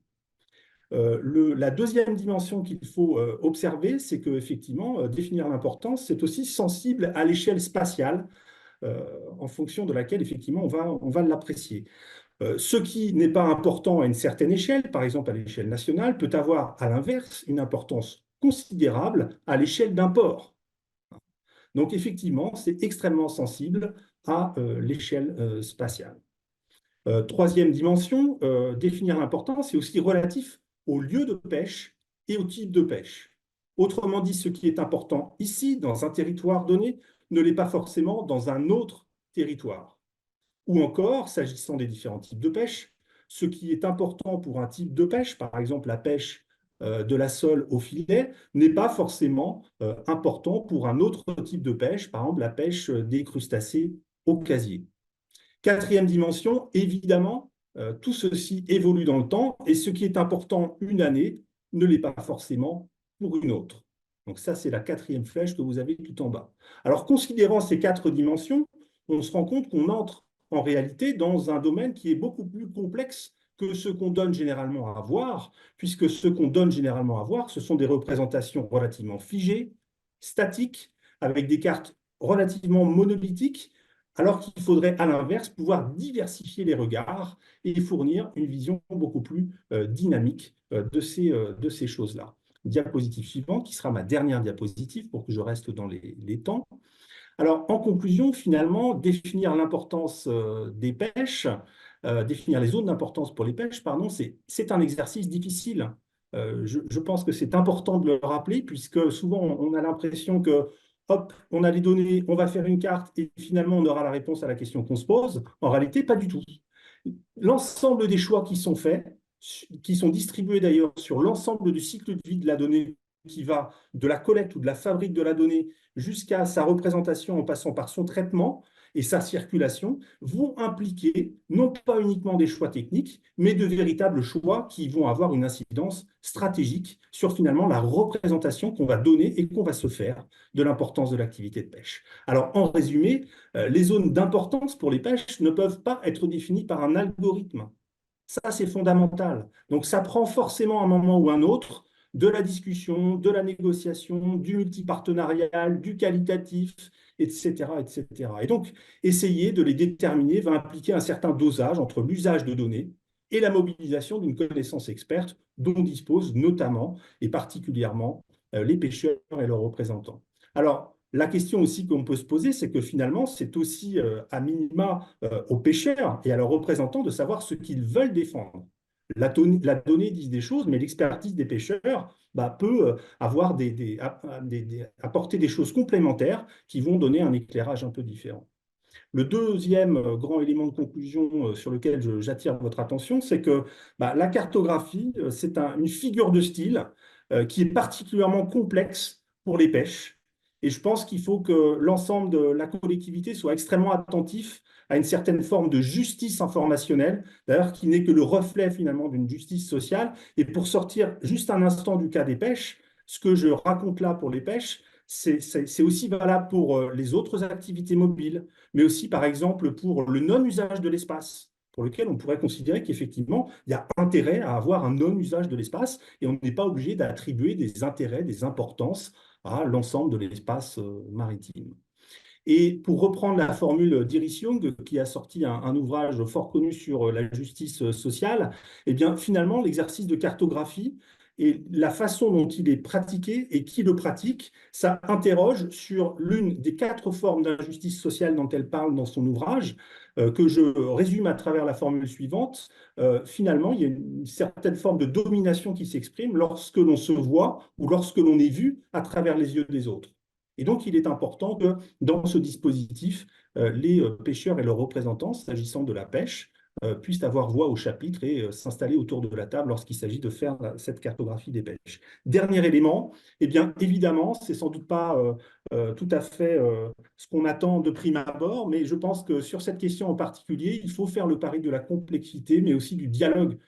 La deuxième dimension qu'il faut observer, c'est qu'effectivement, définir l'importance, c'est aussi sensible à l'échelle spatiale, en fonction de laquelle, effectivement, on va l'apprécier. Ce qui n'est pas important à une certaine échelle, par exemple à l'échelle nationale, peut avoir à l'inverse une importance considérable à l'échelle d'un port. Donc effectivement, c'est extrêmement sensible à l'échelle spatiale. Troisième dimension, définir l'importance, c'est aussi relatif au lieu de pêche et au type de pêche. Autrement dit, ce qui est important ici, dans un territoire donné, ne l'est pas forcément dans un autre territoire. Ou encore, s'agissant des différents types de pêche, ce qui est important pour un type de pêche, par exemple la pêche de la sole au filet, n'est pas forcément important pour un autre type de pêche, par exemple la pêche des crustacés au casier. Quatrième dimension, évidemment, tout ceci évolue dans le temps et ce qui est important une année ne l'est pas forcément pour une autre. Donc ça, c'est la quatrième flèche que vous avez tout en bas. Alors, considérant ces 4 dimensions, on se rend compte qu'on entre en réalité dans un domaine qui est beaucoup plus complexe que ce qu'on donne généralement à voir, puisque ce qu'on donne généralement à voir, ce sont des représentations relativement figées, statiques, avec des cartes relativement monolithiques, alors qu'il faudrait à l'inverse pouvoir diversifier les regards et fournir une vision beaucoup plus dynamique de ces choses-là. Diapositive suivante, qui sera ma dernière diapositive pour que je reste dans les temps. Alors, en conclusion, finalement, définir l'importance des pêches, définir les zones d'importance pour les pêches, pardon, c'est un exercice difficile. Je pense que c'est important de le rappeler, puisque souvent, on a l'impression que, hop, on a les données, on va faire une carte, et finalement, on aura la réponse à la question qu'on se pose. En réalité, pas du tout. L'ensemble des choix qui sont faits, qui sont distribués d'ailleurs sur l'ensemble du cycle de vie de la donnée, qui va de la collecte ou de la fabrique de la donnée jusqu'à sa représentation en passant par son traitement et sa circulation, vont impliquer non pas uniquement des choix techniques, mais de véritables choix qui vont avoir une incidence stratégique sur finalement la représentation qu'on va donner et qu'on va se faire de l'importance de l'activité de pêche. Alors, en résumé, les zones d'importance pour les pêches ne peuvent pas être définies par un algorithme. Ça, c'est fondamental. Donc, ça prend forcément un moment ou un autre de la discussion, de la négociation, du multipartenarial, du qualitatif, etc., etc. Et donc, essayer de les déterminer va impliquer un certain dosage entre l'usage de données et la mobilisation d'une connaissance experte dont disposent notamment et particulièrement les pêcheurs et leurs représentants. Alors, la question aussi qu'on peut se poser, c'est que finalement, c'est aussi à minima aux pêcheurs et à leurs représentants de savoir ce qu'ils veulent défendre. La donnée dit des choses, mais l'expertise des pêcheurs peut avoir apporter des choses complémentaires qui vont donner un éclairage un peu différent. Le deuxième grand élément de conclusion sur lequel j'attire votre attention, c'est que la cartographie, c'est une figure de style qui est particulièrement complexe pour les pêches. Et je pense qu'il faut que l'ensemble de la collectivité soit extrêmement attentif à une certaine forme de justice informationnelle, d'ailleurs qui n'est que le reflet finalement d'une justice sociale. Et pour sortir juste un instant du cas des pêches, ce que je raconte là pour les pêches, c'est aussi valable pour les autres activités mobiles, mais aussi par exemple pour le non-usage de l'espace, pour lequel on pourrait considérer qu'effectivement, il y a intérêt à avoir un non-usage de l'espace et on n'est pas obligé d'attribuer des intérêts, des importances à l'ensemble de l'espace maritime. Et pour reprendre la formule d'Iris Young, qui a sorti un ouvrage fort connu sur la justice sociale, eh bien, finalement, l'exercice de cartographie et la façon dont il est pratiqué et qui le pratique, ça interroge sur l'une des 4 formes d'injustice sociale dont elle parle dans son ouvrage, que je résume à travers la formule suivante. Finalement, il y a une certaine forme de domination qui s'exprime lorsque l'on se voit ou lorsque l'on est vu à travers les yeux des autres. Et donc, il est important que dans ce dispositif, les pêcheurs et leurs représentants, s'agissant de la pêche, puissent avoir voix au chapitre et s'installer autour de la table lorsqu'il s'agit de faire cette cartographie des pêches. Dernier élément, eh bien, évidemment, c'est sans doute pas tout à fait ce qu'on attend de prime abord, mais je pense que sur cette question en particulier, il faut faire le pari de la complexité, mais aussi du dialogue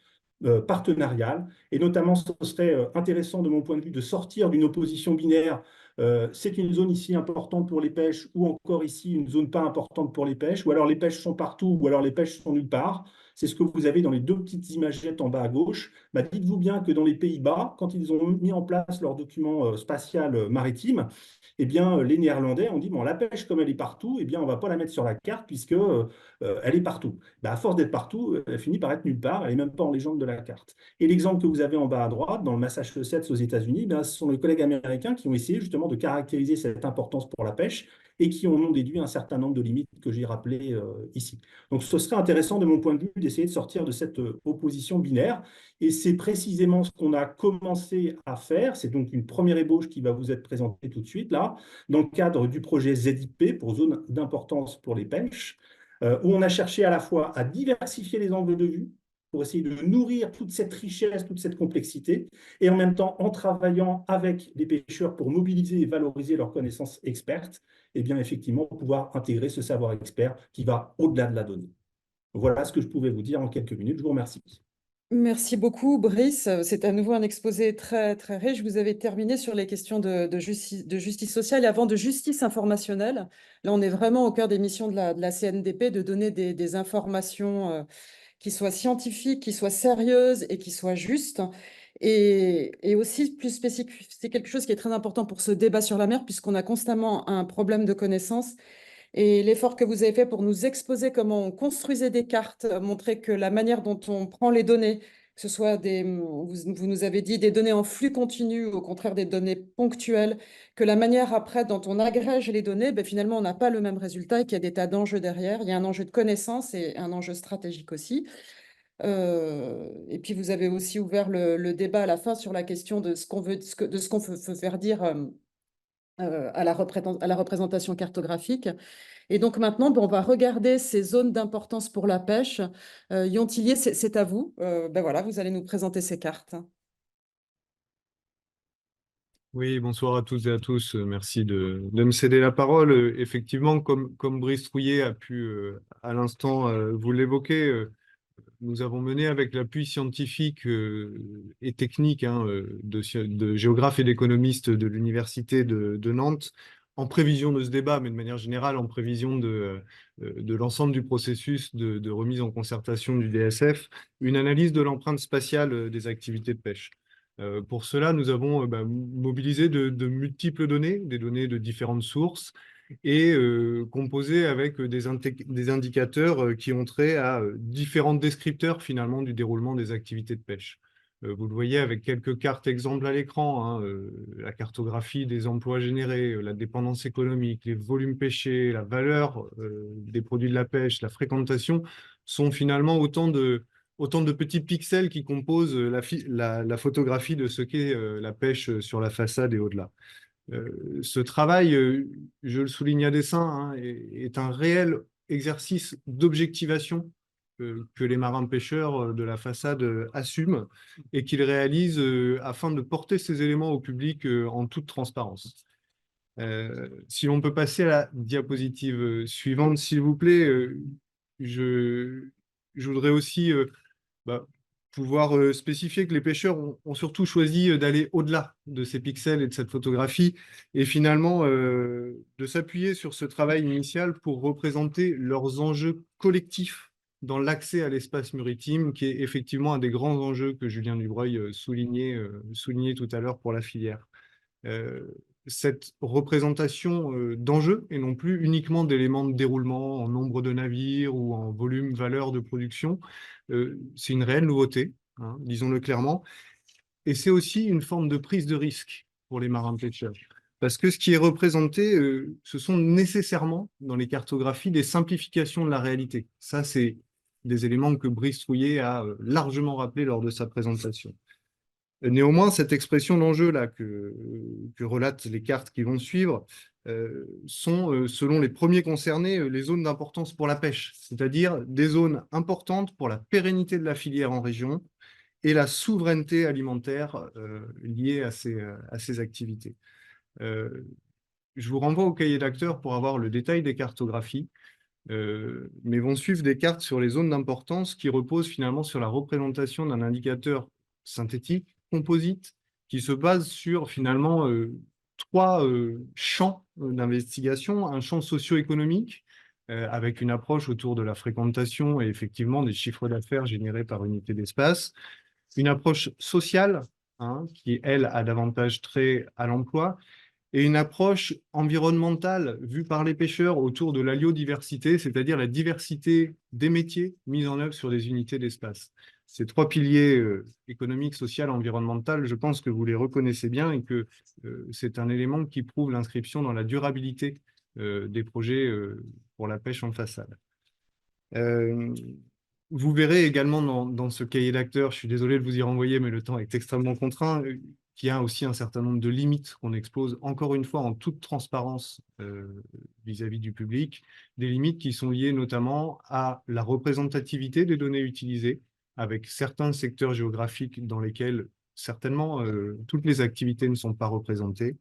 partenarial. Et notamment, ce serait intéressant de mon point de vue de sortir d'une opposition binaire. C'est une zone ici importante pour les pêches ou encore ici une zone pas importante pour les pêches, ou alors les pêches sont partout ou alors les pêches sont nulle part. C'est ce que vous avez dans les 2 petites imagettes en bas à gauche. Dites-vous bien que dans les Pays-Bas, quand ils ont mis en place leur document spatial maritime, eh bien, les Néerlandais ont dit, bon, la pêche, comme elle est partout, eh bien, on ne va pas la mettre sur la carte puisque elle est partout. À force d'être partout, elle finit par être nulle part, elle n'est même pas en légende de la carte. Et l'exemple que vous avez en bas à droite, dans le Massachusetts aux États-Unis, ce sont les collègues américains qui ont essayé justement de caractériser cette importance pour la pêche et qui en ont déduit un certain nombre de limites que j'ai rappelées ici. Donc ce serait intéressant de mon point de vue d'essayer de sortir de cette opposition binaire et c'est précisément ce qu'on a commencé à faire. C'est donc une première ébauche qui va vous être présentée tout de suite là, dans le cadre du projet ZIP pour zone d'importance pour les pêches, où on a cherché à la fois à diversifier les angles de vue pour essayer de nourrir toute cette richesse, toute cette complexité, et en même temps, en travaillant avec les pêcheurs pour mobiliser et valoriser leurs connaissances expertes, et bien effectivement pouvoir intégrer ce savoir expert qui va au-delà de la donnée. Voilà ce que je pouvais vous dire en quelques minutes. Je vous remercie. Merci beaucoup, Brice. C'est à nouveau un exposé très, très riche. Vous avez terminé sur les questions de justice sociale et avant de justice informationnelle. Là, on est vraiment au cœur des missions de la CNDP de donner des informations qui soient scientifiques, qui soient sérieuses et qui soient justes. Et aussi, plus spécifique, c'est quelque chose qui est très important pour ce débat sur la mer, puisqu'on a constamment un problème de connaissance. Et l'effort que vous avez fait pour nous exposer comment on construisait des cartes, montrer que la manière dont on prend les données, que ce soit vous nous avez dit des données en flux continu, au contraire des données ponctuelles, que la manière après dont on agrège les données, ben finalement, on n'a pas le même résultat et qu'il y a des tas d'enjeux derrière. Il y a un enjeu de connaissance et un enjeu stratégique aussi. Et puis, vous avez aussi ouvert le débat à la fin sur la question de ce qu'on veut, de ce qu'on veut faire dire à la représentation cartographique. Et donc maintenant, ben, on va regarder ces zones d'importance pour la pêche. Yontillier, c'est à vous. Ben voilà, vous allez nous présenter ces cartes. Oui, bonsoir à toutes et à tous. Merci de me céder la parole. Effectivement, comme Brice Trouillet a pu à l'instant vous l'évoquer, nous avons mené avec l'appui scientifique et technique de géographes et d'économistes de l'Université de Nantes, en prévision de ce débat, mais de manière générale en prévision de l'ensemble du processus de remise en concertation du DSF, une analyse de l'empreinte spatiale des activités de pêche. Pour cela, nous avons mobilisé de multiples données, des données de différentes sources, et composé avec des indicateurs qui ont trait à différents descripteurs finalement du déroulement des activités de pêche. Vous le voyez avec quelques cartes exemples à l'écran, la cartographie des emplois générés, la dépendance économique, les volumes pêchés, la valeur des produits de la pêche, la fréquentation, sont finalement autant de petits pixels qui composent la photographie de ce qu'est la pêche sur la façade et au-delà. Ce travail, je le souligne à dessein, est un réel exercice d'objectivation que les marins-pêcheurs de la façade assument et qu'ils réalisent afin de porter ces éléments au public en toute transparence. Si on peut passer à la diapositive suivante, s'il vous plaît, je voudrais aussi pouvoir spécifier que les pêcheurs ont surtout choisi d'aller au-delà de ces pixels et de cette photographie et finalement de s'appuyer sur ce travail initial pour représenter leurs enjeux collectifs dans l'accès à l'espace maritime, qui est effectivement un des grands enjeux que Julien Dubreuil soulignait tout à l'heure pour la filière. Cette représentation d'enjeux et non plus uniquement d'éléments de déroulement en nombre de navires ou en volume, valeur de production, c'est une réelle nouveauté, disons-le clairement, et c'est aussi une forme de prise de risque pour les marins-pêcheurs. Parce que ce qui est représenté, ce sont nécessairement, dans les cartographies, des simplifications de la réalité. Ça, c'est des éléments que Brice Trouillet a largement rappelé lors de sa présentation. Néanmoins, cette expression d'enjeu-là que relatent les cartes qui vont suivre sont, selon les premiers concernés, les zones d'importance pour la pêche, c'est-à-dire des zones importantes pour la pérennité de la filière en région et la souveraineté alimentaire liée à ces activités. Je vous renvoie au cahier d'acteurs pour avoir le détail des cartographies, mais vont suivre des cartes sur les zones d'importance qui reposent finalement sur la représentation d'un indicateur synthétique, composite, qui se base sur finalement trois champs d'investigation. Un champ socio-économique, avec une approche autour de la fréquentation et effectivement des chiffres d'affaires générés par unité d'espace. Une approche sociale, qui, elle, a davantage trait à l'emploi. et une approche environnementale vue par les pêcheurs autour de l'alliodiversité, c'est-à-dire la diversité des métiers mis en œuvre sur des unités d'espace. Ces trois piliers économiques, social, environnemental, je pense que vous les reconnaissez bien et que c'est un élément qui prouve l'inscription dans la durabilité des projets pour la pêche en façade. Vous verrez également dans ce cahier d'acteurs, je suis désolé de vous y renvoyer, mais le temps est extrêmement contraint, qu'il y a aussi un certain nombre de limites qu'on expose, encore une fois, en toute transparence vis-à-vis du public, des limites qui sont liées notamment à la représentativité des données utilisées, avec certains secteurs géographiques dans lesquels, certainement, toutes les activités ne sont pas représentées,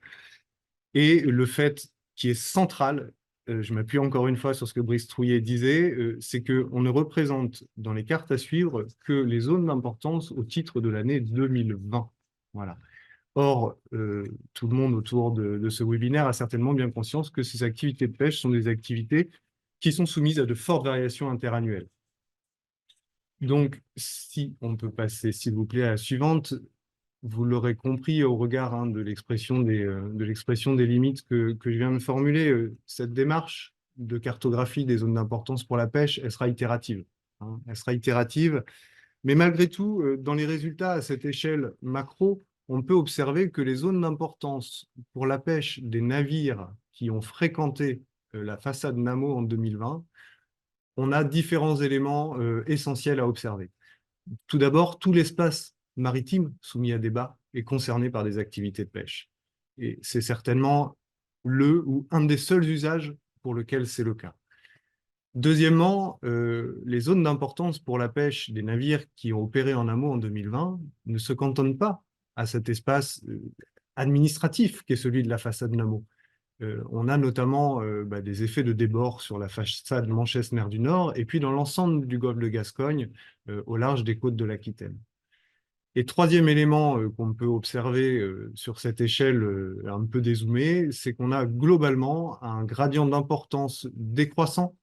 et le fait qui est central, je m'appuie encore une fois sur ce que Brice Trouillet disait, c'est qu'on ne représente dans les cartes à suivre que les zones d'importance au titre de l'année 2020. Voilà. Or, tout le monde autour de ce webinaire a certainement bien conscience que ces activités de pêche sont des activités qui sont soumises à de fortes variations interannuelles. Donc, si on peut passer, s'il vous plaît, à la suivante, vous l'aurez compris au regard de l'expression des limites que je viens de formuler, cette démarche de cartographie des zones d'importance pour la pêche, elle sera itérative. Elle sera itérative, mais malgré tout, dans les résultats à cette échelle macro, on peut observer que les zones d'importance pour la pêche des navires qui ont fréquenté la façade Namo en 2020, on a différents éléments essentiels à observer. Tout d'abord, tout l'espace maritime soumis à débat est concerné par des activités de pêche. Et c'est certainement le ou un des seuls usages pour lequel c'est le cas. Deuxièmement, les zones d'importance pour la pêche des navires qui ont opéré en amont en 2020 ne se cantonnent pas à cet espace administratif qu'est celui de la façade Namo. On a notamment des effets de débord sur la façade Manchès-Mer du Nord et puis dans l'ensemble du golfe de Gascogne au large des côtes de l'Aquitaine. Et troisième élément qu'on peut observer sur cette échelle un peu dézoomée, c'est qu'on a globalement un gradient d'importance décroissant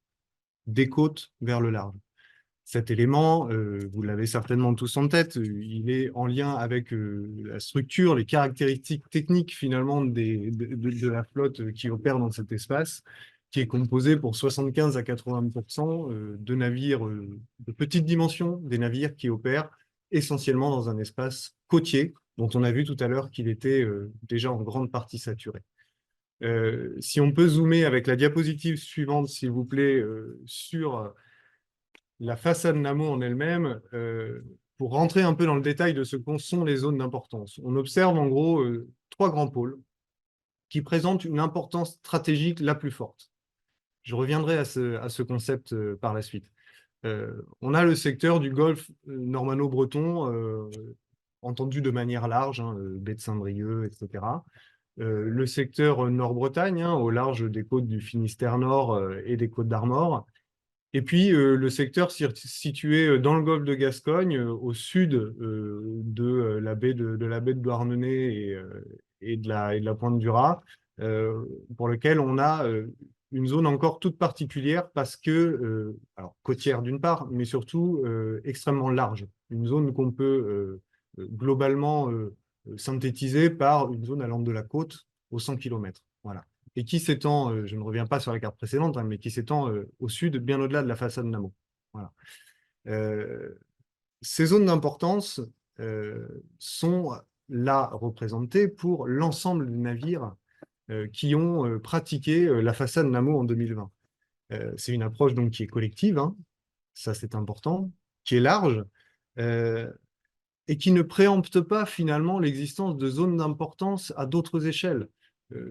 des côtes vers le large. Cet élément, vous l'avez certainement tous en tête, il est en lien avec la structure, les caractéristiques techniques finalement de la flotte qui opère dans cet espace, qui est composée pour 75 à 80% de navires de petite dimension, des navires qui opèrent essentiellement dans un espace côtier, dont on a vu tout à l'heure qu'il était déjà en grande partie saturé. Si on peut zoomer avec la diapositive suivante, s'il vous plaît, sur la façade Namo en elle-même, pour rentrer un peu dans le détail de ce qu'en sont les zones d'importance. On observe en gros trois grands pôles qui présentent une importance stratégique la plus forte. Je reviendrai à ce concept par la suite. On a le secteur du golfe normanno-breton, entendu de manière large, baie de Saint-Brieuc, etc. Le secteur Nord-Bretagne, au large des côtes du Finistère Nord et des côtes d'Armor. Et puis, le secteur situé dans le golfe de Gascogne, au sud de la baie de Douarnenez et de la pointe du Raz, pour lequel on a une zone encore toute particulière parce que, alors côtière d'une part, mais surtout extrêmement large. Une zone qu'on peut globalement synthétiser par une zone allant de la côte aux 100 km. Voilà. Et qui s'étend, je ne reviens pas sur la carte précédente, mais qui s'étend au sud, bien au-delà de la façade Namo. Voilà. Ces zones d'importance sont là représentées pour l'ensemble des navires qui ont pratiqué la façade Namo en 2020. C'est une approche donc qui est collective, ça c'est important, qui est large, et qui ne préempte pas finalement l'existence de zones d'importance à d'autres échelles.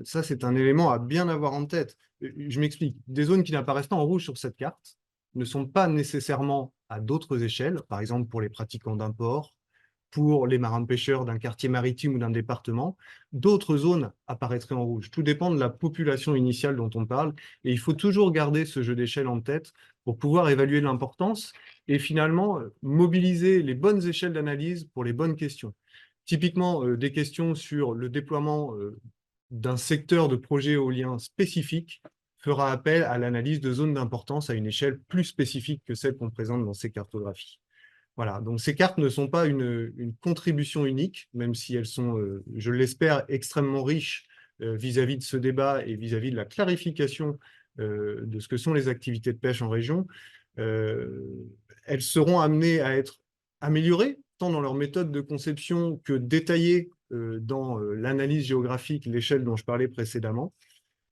Ça, c'est un élément à bien avoir en tête. Je m'explique. Des zones qui n'apparaissent pas en rouge sur cette carte ne sont pas nécessairement à d'autres échelles, par exemple pour les pratiquants d'un port, pour les marins-pêcheurs d'un quartier maritime ou d'un département. D'autres zones apparaîtraient en rouge. Tout dépend de la population initiale dont on parle. Et il faut toujours garder ce jeu d'échelle en tête pour pouvoir évaluer l'importance et finalement mobiliser les bonnes échelles d'analyse pour les bonnes questions. Typiquement, des questions sur le déploiement d'un secteur de projet éolien spécifique fera appel à l'analyse de zones d'importance à une échelle plus spécifique que celle qu'on présente dans ces cartographies. Voilà, donc ces cartes ne sont pas une contribution unique, même si elles sont, je l'espère, extrêmement riches vis-à-vis de ce débat et vis-à-vis de la clarification de ce que sont les activités de pêche en région, elles seront amenées à être améliorées, tant dans leur méthode de conception que détaillées dans l'analyse géographique, l'échelle dont je parlais précédemment.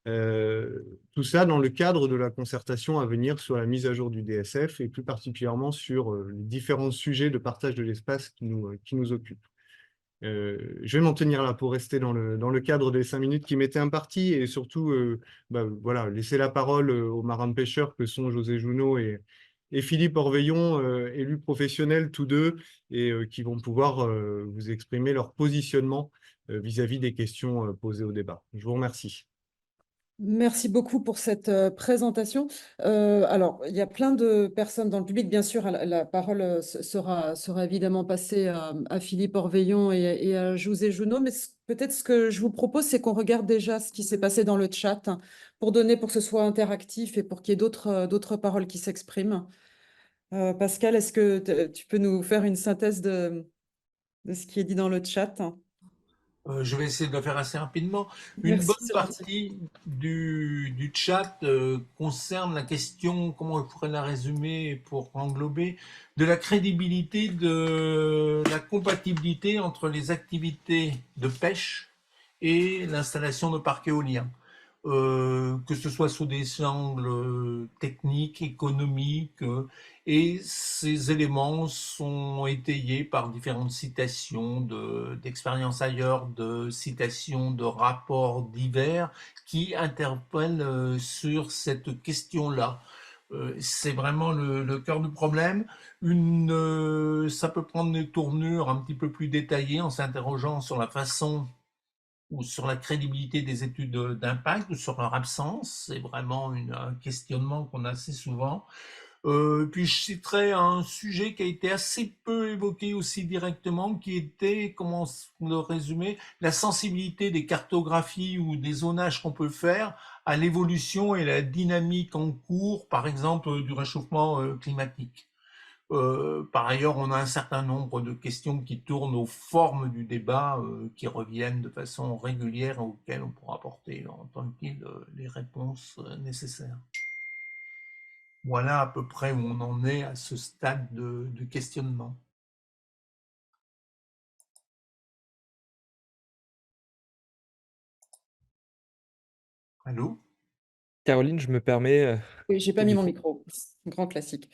Tout ça dans le cadre de la concertation à venir sur la mise à jour du DSF et plus particulièrement sur les différents sujets de partage de l'espace qui nous occupent. Je vais m'en tenir là pour rester dans le cadre des 5 minutes qui m'étaient imparties et surtout voilà, laisser la parole aux marins pêcheurs que sont José Junot et Philippe Orveillon, élus professionnels tous deux, et qui vont pouvoir vous exprimer leur positionnement vis-à-vis des questions posées au débat. Je vous remercie. Merci beaucoup pour cette présentation. Alors, il y a plein de personnes dans le public. Bien sûr, la parole sera évidemment passée à Philippe Orveillon et à José Junot, mais peut-être ce que je vous propose, c'est qu'on regarde déjà ce qui s'est passé dans le chat pour que ce soit interactif et pour qu'il y ait d'autres paroles qui s'expriment. Pascal, est-ce que tu peux nous faire une synthèse de ce qui est dit dans le chat? Je vais essayer de le faire assez rapidement. Une Merci, bonne c'est gentil. partie du chat concerne la question, comment je pourrais la résumer pour englober, de la crédibilité de la compatibilité entre les activités de pêche et l'installation de parcs éoliens. Que ce soit sous des angles techniques, économiques, et ces éléments sont étayés par différentes citations d'expériences ailleurs, de citations de rapports divers qui interpellent sur cette question-là. C'est vraiment le cœur du problème. Ça peut prendre des tournures un petit peu plus détaillées en s'interrogeant sur la façon ou sur la crédibilité des études d'impact ou sur leur absence. C'est vraiment un questionnement qu'on a assez souvent. Puis je citerai un sujet qui a été assez peu évoqué aussi directement, qui était, comment le résumer, la sensibilité des cartographies ou des zonages qu'on peut faire à l'évolution et la dynamique en cours, par exemple, du réchauffement climatique. Par ailleurs, on a un certain nombre de questions qui tournent aux formes du débat, qui reviennent de façon régulière et auxquelles on pourra apporter en tant que tel les réponses nécessaires. Voilà à peu près où on en est à ce stade de questionnement. Allô? Caroline, je me permets, Oui, j'ai pas mis mon micro. Grand classique.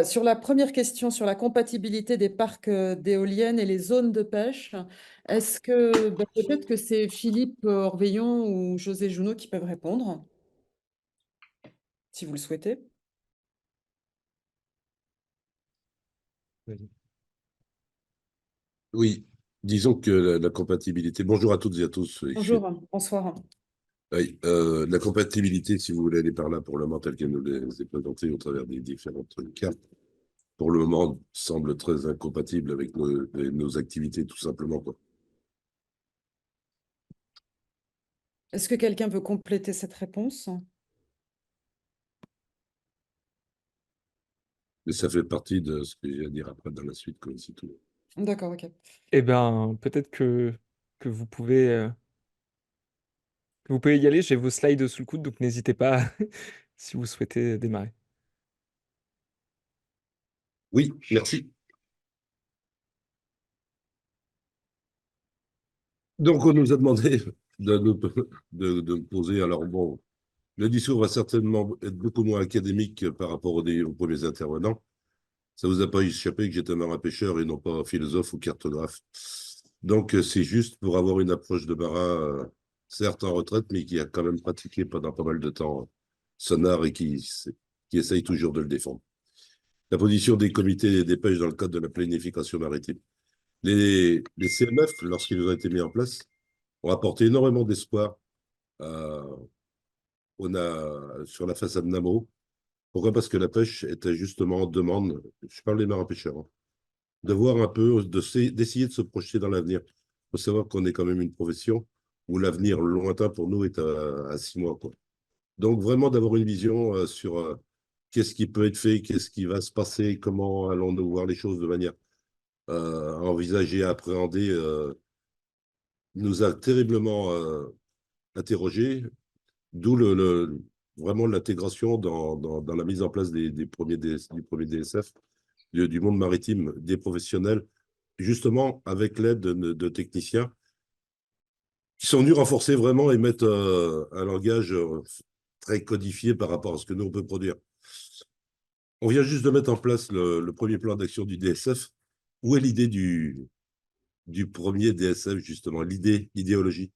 Sur la première question, sur la compatibilité des parcs d'éoliennes et les zones de pêche, est-ce que peut-être que c'est Philippe Orveillon ou José Junot qui peuvent répondre, si vous le souhaitez. Oui, disons que la compatibilité. Bonjour à toutes et à tous. Bonjour, bonsoir. Oui, la compatibilité, si vous voulez aller par là, pour le moment, telle qu'elle nous les est présentée au travers des différentes cartes, pour le moment, semble très incompatible avec nos activités, tout simplement, quoi. Est-ce que quelqu'un veut compléter cette réponse? Mais ça fait partie de ce que j'ai à dire après dans la suite, comme c'est tout. D'accord, ok. eh ben, peut-être que vous pouvez y aller. J'ai vos slides sous le coude, donc n'hésitez pas si vous souhaitez démarrer. Oui, merci. Donc, on nous a demandé de poser. Alors, bon, le discours va certainement être beaucoup moins académique par rapport aux premiers intervenants. Ça ne vous a pas échappé que j'étais un marin pêcheur et non pas philosophe ou cartographe. Donc, c'est juste pour avoir une approche de marin, certes en retraite, mais qui a quand même pratiqué pendant pas mal de temps son art et qui essaye toujours de le défendre. La position des comités des pêches dans le cadre de la planification maritime. Les CMF, lorsqu'ils ont été mis en place, ont apporté énormément d'espoir sur la façade Namo. Pourquoi? Parce que la pêche était justement en demande, je parle des marins pêcheurs, hein, de voir un peu, d'essayer de se projeter dans l'avenir. Il faut savoir qu'on est quand même une profession où l'avenir lointain pour nous est à 6 mois, quoi. Donc vraiment d'avoir une vision sur qu'est-ce qui peut être fait, qu'est-ce qui va se passer, comment allons-nous voir les choses de manière à envisager, à appréhender, nous a terriblement interrogé, d'où vraiment l'intégration dans la mise en place du premier DSF, du monde maritime, des professionnels, justement avec l'aide de techniciens qui sont venus renforcer vraiment et mettre un langage très codifié par rapport à ce que nous, on peut produire. On vient juste de mettre en place le premier plan d'action du DSF. Où est l'idée du premier DSF, justement, l'idéologie?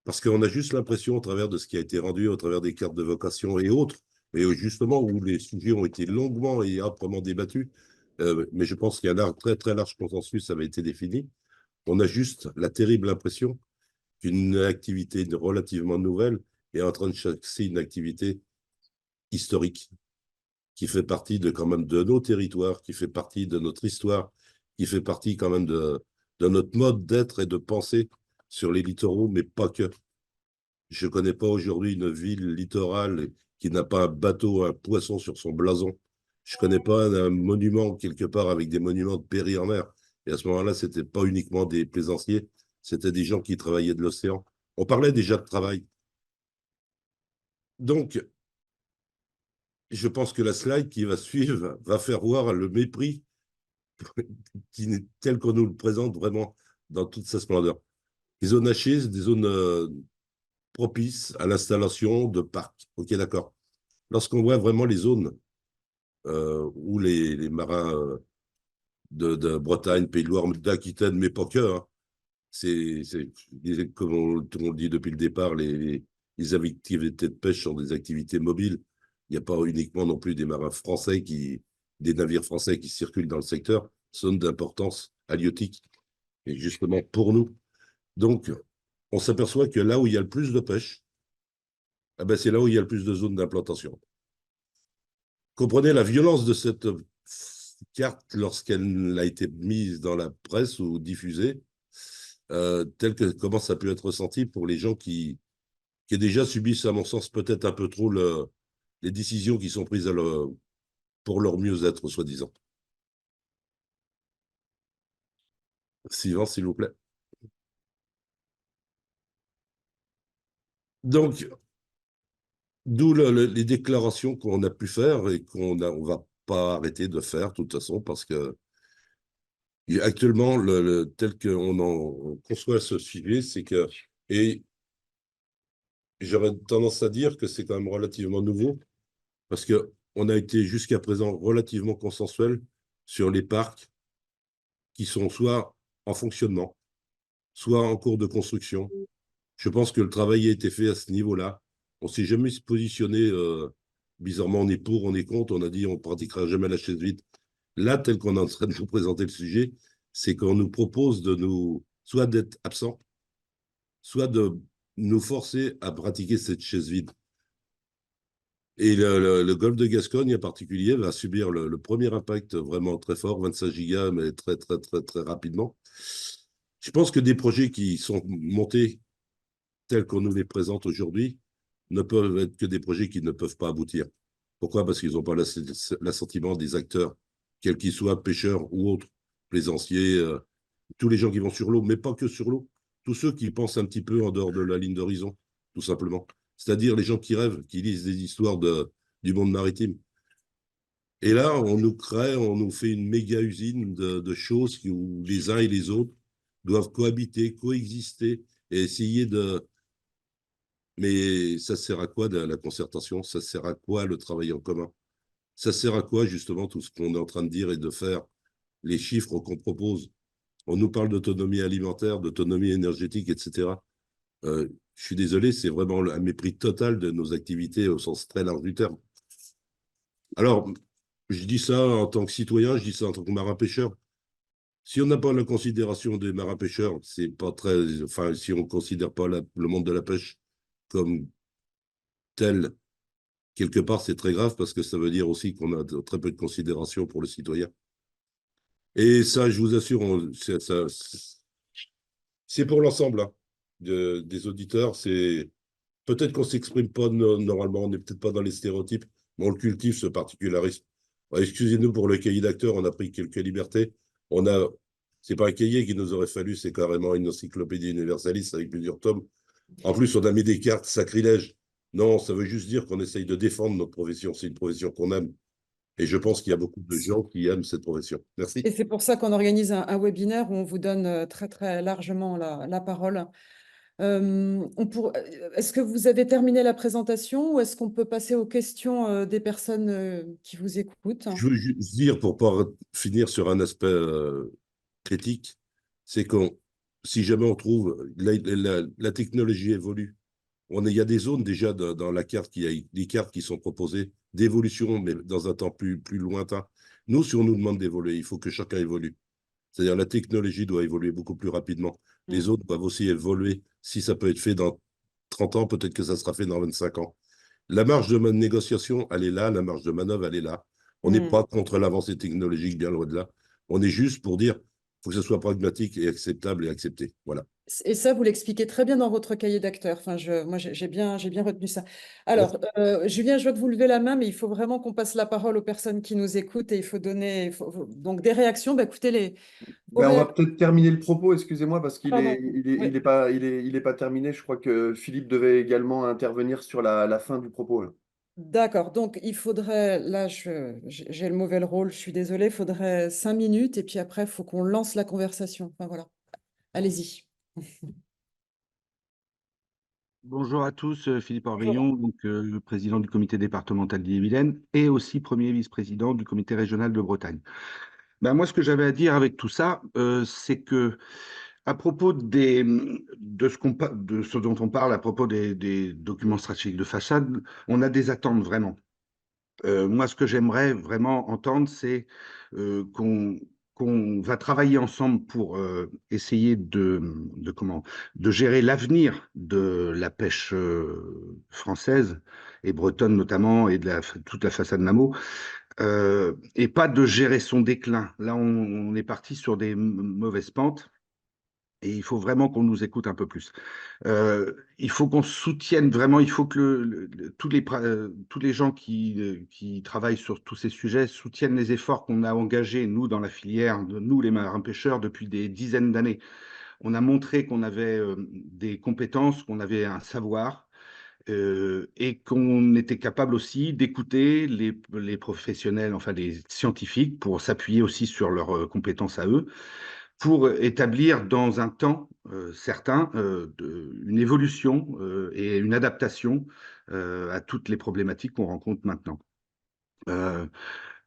Parce qu'on a juste l'impression, au travers de ce qui a été rendu, au travers des cartes de vocation et autres, et justement où les sujets ont été longuement et âprement débattus, mais je pense qu'il y a un très, très large consensus avait été défini. On a juste la terrible impression qu'une activité relativement nouvelle est en train de chasser une activité historique qui fait partie quand même de nos territoires, qui fait partie de notre histoire, qui fait partie quand même de notre mode d'être et de penser sur les littoraux, mais pas que. Je ne connais pas aujourd'hui une ville littorale qui n'a pas un bateau, un poisson sur son blason. Je ne connais pas un monument quelque part avec des monuments de péri en mer. Et à ce moment-là, ce n'était pas uniquement des plaisanciers, c'était des gens qui travaillaient de l'océan. On parlait déjà de travail. Donc, je pense que la slide qui va suivre va faire voir le mépris tel qu'on nous le présente vraiment dans toute sa splendeur. Les zones hachées, c'est des zones propices à l'installation de parcs. Ok, d'accord. Lorsqu'on voit vraiment les zones où les marins de Bretagne, Pays de Loire, d'Aquitaine, mais pas que, hein, comme tout le monde dit depuis le départ, les activités de pêche sont des activités mobiles. Il n'y a pas uniquement non plus des marins français, des navires français qui circulent dans le secteur, zone d'importance halieutique, et justement pour nous. Donc, on s'aperçoit que là où il y a le plus de pêche, eh ben c'est là où il y a le plus de zones d'implantation. Comprenez la violence de cette carte lorsqu'elle a été mise dans la presse ou diffusée, telle que comment ça peut être ressenti pour les gens qui déjà subissent, à mon sens, peut-être un peu trop les décisions qui sont prises pour leur mieux-être, soi-disant. Suivant, s'il vous plaît. Donc, d'où les déclarations qu'on a pu faire et on va pas arrêter de faire, de toute façon, parce que actuellement, tel qu'on conçoit ce sujet, c'est que, et j'aurais tendance à dire que c'est quand même relativement nouveau, parce qu'on a été jusqu'à présent relativement consensuel sur les parcs qui sont soit en fonctionnement, soit en cours de construction. Je pense que le travail a été fait à ce niveau-là. On ne s'est jamais positionné, bizarrement, on est pour, on est contre, on a dit on ne pratiquera jamais la chaise vide. Là, tel qu'on est en train de nous présenter le sujet, c'est qu'on nous propose soit d'être absent, soit de nous forcer à pratiquer cette chaise vide. Et le golfe de Gascogne, en particulier, va subir le premier impact vraiment très fort, 25 gigas, mais très, très, très, très rapidement. Je pense que des projets qui sont montés tels qu'on nous les présente aujourd'hui ne peuvent être que des projets qui ne peuvent pas aboutir. Pourquoi? Parce qu'ils n'ont pas l'assentiment des acteurs, quels qu'ils soient, pêcheurs ou autres, plaisanciers, tous les gens qui vont sur l'eau, mais pas que sur l'eau, tous ceux qui pensent un petit peu en dehors de la ligne d'horizon, tout simplement. C'est-à-dire les gens qui rêvent, qui lisent des histoires du monde maritime. Et là, on nous fait une méga usine de choses où les uns et les autres doivent cohabiter, coexister et essayer de... Mais ça sert à quoi la concertation? Ça sert à quoi le travail en commun? Ça sert à quoi justement tout ce qu'on est en train de dire et de faire, les chiffres qu'on propose? On nous parle d'autonomie alimentaire, d'autonomie énergétique, etc. Je suis désolé, c'est vraiment un mépris total de nos activités au sens très large du terme. Alors, je dis ça en tant que citoyen, je dis ça en tant que marin-pêcheur. Si on n'a pas la considération des marins-pêcheurs, c'est pas très... Enfin, si on ne considère pas le monde de la pêche comme tel, quelque part, c'est très grave parce que ça veut dire aussi qu'on a très peu de considération pour le citoyen. Et ça, je vous assure, c'est pour l'ensemble hein, des auditeurs. Peut-être qu'on ne s'exprime pas normalement, on n'est peut-être pas dans les stéréotypes, mais on le cultive, ce particularisme. Excusez-nous pour le cahier d'acteurs, on a pris quelques libertés. C'est pas un cahier qu'il nous aurait fallu, c'est carrément une encyclopédie universaliste avec plusieurs tomes. En plus, on a mis des cartes sacrilèges. Non, ça veut juste dire qu'on essaye de défendre notre profession. C'est une profession qu'on aime. Et je pense qu'il y a beaucoup de gens qui aiment cette profession. Et Merci. c'est pour ça qu'on organise un webinaire où on vous donne très, très largement la parole. Est-ce que vous avez terminé la présentation ou est-ce qu'on peut passer aux questions des personnes qui vous écoutent? Je veux juste dire, pour pouvoir finir sur un aspect critique, c'est que si jamais on trouve, la technologie évolue. Il y a des zones déjà dans la carte, il y a des cartes qui sont proposées d'évolution, mais dans un temps plus lointain. Nous, si on nous demande d'évoluer, il faut que chacun évolue. C'est-à-dire la technologie doit évoluer beaucoup plus rapidement. Les autres doivent aussi évoluer. Si ça peut être fait dans 30 ans, peut-être que ça sera fait dans 25 ans. La marge de négociation, elle est là. La marge de manœuvre, elle est là. On n'est pas contre l'avancée technologique, bien loin de là. On est juste pour dire qu'il faut que ce soit pragmatique et acceptable et accepté. Voilà. Et ça, vous l'expliquez très bien dans votre cahier d'acteur. Enfin, moi, j'ai bien retenu ça. Alors, Julien, je vois que vous levez la main, mais il faut vraiment qu'on passe la parole aux personnes qui nous écoutent et il faut donner donc des réactions. Bah, écoutez, vos Ben, on va réactions. peut-être terminer le propos, excusez-moi, parce qu'il Pardon. est, il est, Oui. il est pas terminé. Je crois que Philippe devait également intervenir sur la fin du propos, là. D'accord. Donc, il faudrait, là, j'ai le mauvais rôle, je suis désolée, il faudrait 5 minutes et puis après, il faut qu'on lance la conversation. Enfin, voilà. Allez-y. Bonjour à tous, Philippe Bonjour. Orveillon, donc, le président du comité départemental d'Ille-et-Vilaine et aussi premier vice-président du comité régional de Bretagne. Ben, moi, ce que j'avais à dire avec tout ça, c'est que à propos de ce dont on parle, à propos des documents stratégiques de façade, on a des attentes vraiment. Moi, ce que j'aimerais vraiment entendre, c'est qu'on va travailler ensemble pour essayer de gérer l'avenir de la pêche française et bretonne notamment et de toute la façade Namo, et pas de gérer son déclin. Là, on est parti sur des mauvaises pentes. Et il faut vraiment qu'on nous écoute un peu plus. Il faut qu'on soutienne vraiment, il faut que tous les gens qui travaillent sur tous ces sujets soutiennent les efforts qu'on a engagés, nous, dans la filière, nous, les marins-pêcheurs, depuis des dizaines d'années. On a montré qu'on avait des compétences, qu'on avait un savoir, et qu'on était capable aussi d'écouter les professionnels, enfin les scientifiques, pour s'appuyer aussi sur leurs compétences à eux, pour établir dans un temps certain une évolution et une adaptation à toutes les problématiques qu'on rencontre maintenant.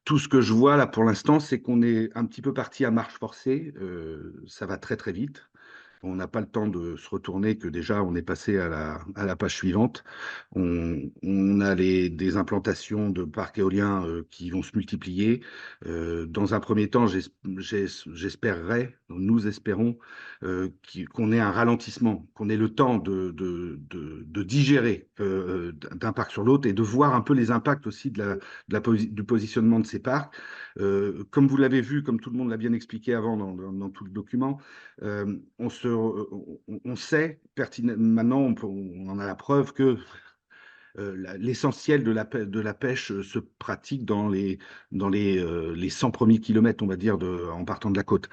Tout ce que je vois là pour l'instant, c'est qu'on est un petit peu parti à marche forcée. Ça va très très vite. On n'a pas le temps de se retourner que déjà on est passé à la page suivante. On a des implantations de parcs éoliens qui vont se multiplier. Dans un premier temps, j'espérerais, nous espérons qu'on ait un ralentissement, qu'on ait le temps de digérer d'un parc sur l'autre et de voir un peu les impacts aussi du positionnement de ces parcs. Comme vous l'avez vu, comme tout le monde l'a bien expliqué avant dans tout le document, on sait pertinemment, maintenant on en a la preuve que l'essentiel de la pêche se pratique dans les 100 premiers kilomètres, on va dire, en partant de la côte.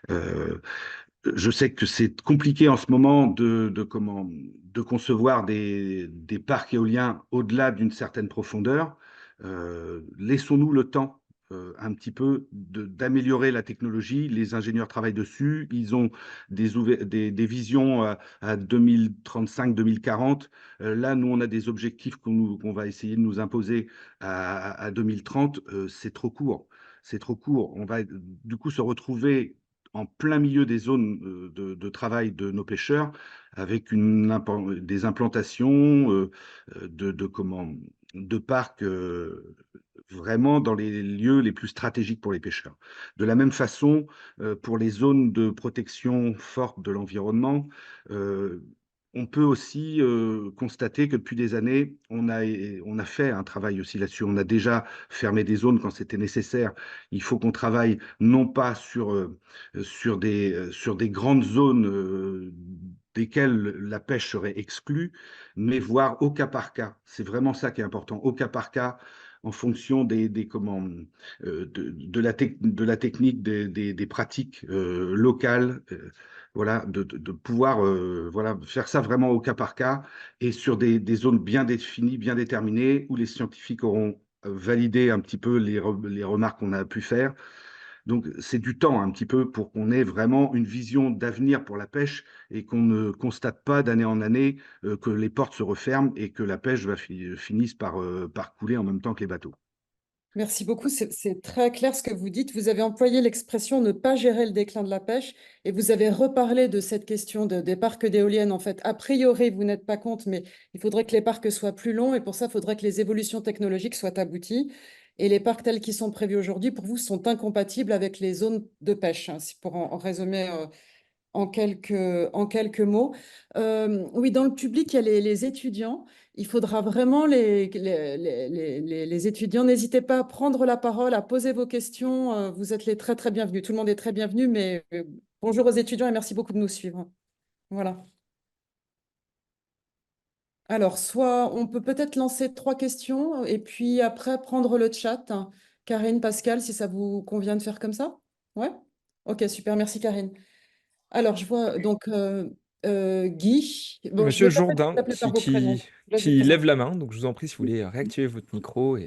Je sais que c'est compliqué en ce moment de concevoir des parcs éoliens au-delà d'une certaine profondeur. Laissons-nous le temps un petit peu d'améliorer la technologie. Les ingénieurs travaillent dessus. Ils ont des visions à 2035-2040. Là, nous, on a des objectifs qu'on va essayer de nous imposer à 2030. C'est trop court. C'est trop court. On va du coup se retrouver en plein milieu des zones de travail de nos pêcheurs, avec des implantations de parcs vraiment dans les lieux les plus stratégiques pour les pêcheurs. De la même façon, pour les zones de protection forte de l'environnement, on peut aussi constater que depuis des années, on a fait un travail aussi là-dessus. On a déjà fermé des zones quand c'était nécessaire. Il faut qu'on travaille non pas sur des grandes zones desquelles la pêche serait exclue, mais voir au cas par cas. C'est vraiment ça qui est important. Au cas par cas, en fonction de la technique, des pratiques locales, voilà, de pouvoir voilà, faire ça vraiment au cas par cas et sur des zones bien définies, bien déterminées, où les scientifiques auront validé un petit peu les remarques qu'on a pu faire. Donc, c'est du temps un petit peu pour qu'on ait vraiment une vision d'avenir pour la pêche et qu'on ne constate pas d'année en année que les portes se referment et que la pêche finisse par couler en même temps que les bateaux. Merci beaucoup, c'est très clair ce que vous dites. Vous avez employé l'expression ne pas gérer le déclin de la pêche et vous avez reparlé de cette question des parcs d'éoliennes. En fait, a priori, vous n'êtes pas contre, mais il faudrait que les parcs soient plus longs et pour ça, il faudrait que les évolutions technologiques soient abouties. Et les parcs tels qu'ils sont prévus aujourd'hui, pour vous, sont incompatibles avec les zones de pêche, hein, pour en résumer en quelques mots. Oui, dans le public, il y a les étudiants. Il faudra vraiment les étudiants. N'hésitez pas à prendre la parole, à poser vos questions. Vous êtes les très, très bienvenus. Tout le monde est très bienvenu, mais bonjour aux étudiants et merci beaucoup de nous suivre. Voilà. Alors, soit on peut peut-être lancer 3 questions et puis après prendre le chat. Karine, Pascal, si ça vous convient de faire comme ça? Ouais? Ok, super. Merci, Karine. Alors, je vois donc Guy. Bon, je ne Monsieur vais pas Jourdain t'appeler par vos prénoms. Je laisse vous qui lève présenter. la main, donc je vous en prie, si vous voulez réactiver votre micro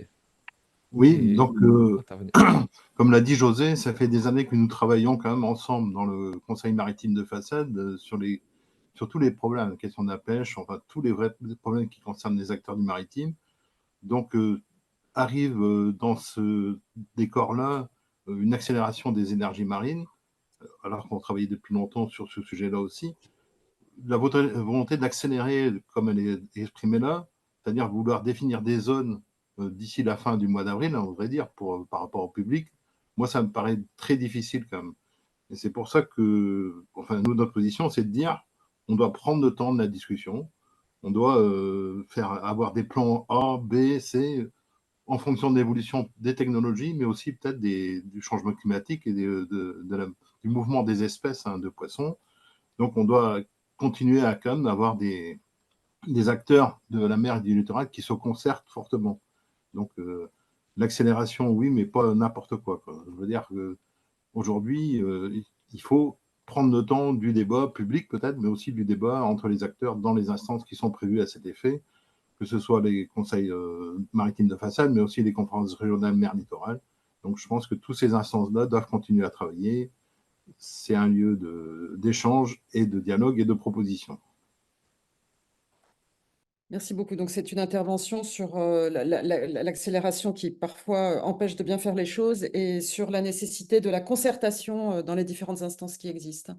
Oui, et donc, intervenir. comme l'a dit José, ça fait des années que nous travaillons quand même ensemble dans le Conseil maritime de Façade sur tous les problèmes, la question de la pêche, enfin tous les vrais problèmes qui concernent les acteurs du maritime. Donc, arrive dans ce décor-là une accélération des énergies marines, alors qu'on travaillait depuis longtemps sur ce sujet-là aussi. La volonté d'accélérer, comme elle est exprimée là, c'est-à-dire vouloir définir des zones d'ici la fin du mois d'avril, on voudrait dire, par rapport au public, moi, ça me paraît très difficile quand même. Et c'est pour ça que, enfin, nous, notre position, c'est de dire, on doit prendre le temps de la discussion, on doit avoir des plans A, B, C, en fonction de l'évolution des technologies, mais aussi peut-être du changement climatique et du mouvement des espèces de poissons. Donc, on doit continuer à quand même avoir des acteurs de la mer et du littoral qui se concertent fortement. Donc, l'accélération, oui, mais pas n'importe quoi. Je veux dire qu'aujourd'hui, il faut prendre le temps du débat public peut-être, mais aussi du débat entre les acteurs dans les instances qui sont prévues à cet effet, que ce soit les conseils maritimes de Façade, mais aussi les conférences régionales mer littoral. Donc, je pense que toutes ces instances-là doivent continuer à travailler. C'est un lieu d'échange et de dialogue et de proposition. Merci beaucoup. Donc, c'est une intervention sur l'accélération qui parfois empêche de bien faire les choses et sur la nécessité de la concertation dans les différentes instances qui existent.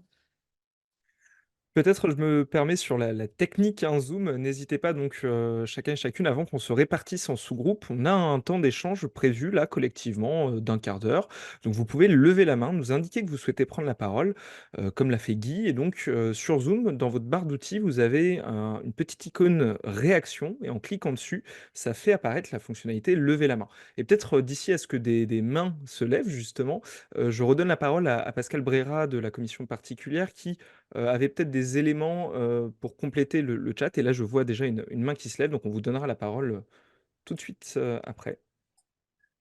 Peut-être je me permets sur la technique, un Zoom, n'hésitez pas donc chacun et chacune, avant qu'on se répartisse en sous-groupes, on a un temps d'échange prévu là collectivement d'1/4 d'heure. Donc vous pouvez lever la main, nous indiquer que vous souhaitez prendre la parole, comme l'a fait Guy. Et donc sur Zoom, dans votre barre d'outils, vous avez une petite icône réaction et en cliquant dessus, ça fait apparaître la fonctionnalité lever la main. Et peut-être d'ici à ce que des mains se lèvent justement, je redonne la parole à Pascal Brera de la commission particulière qui avait peut-être des éléments pour compléter le chat. Et là, je vois déjà une main qui se lève, donc on vous donnera la parole tout de suite après.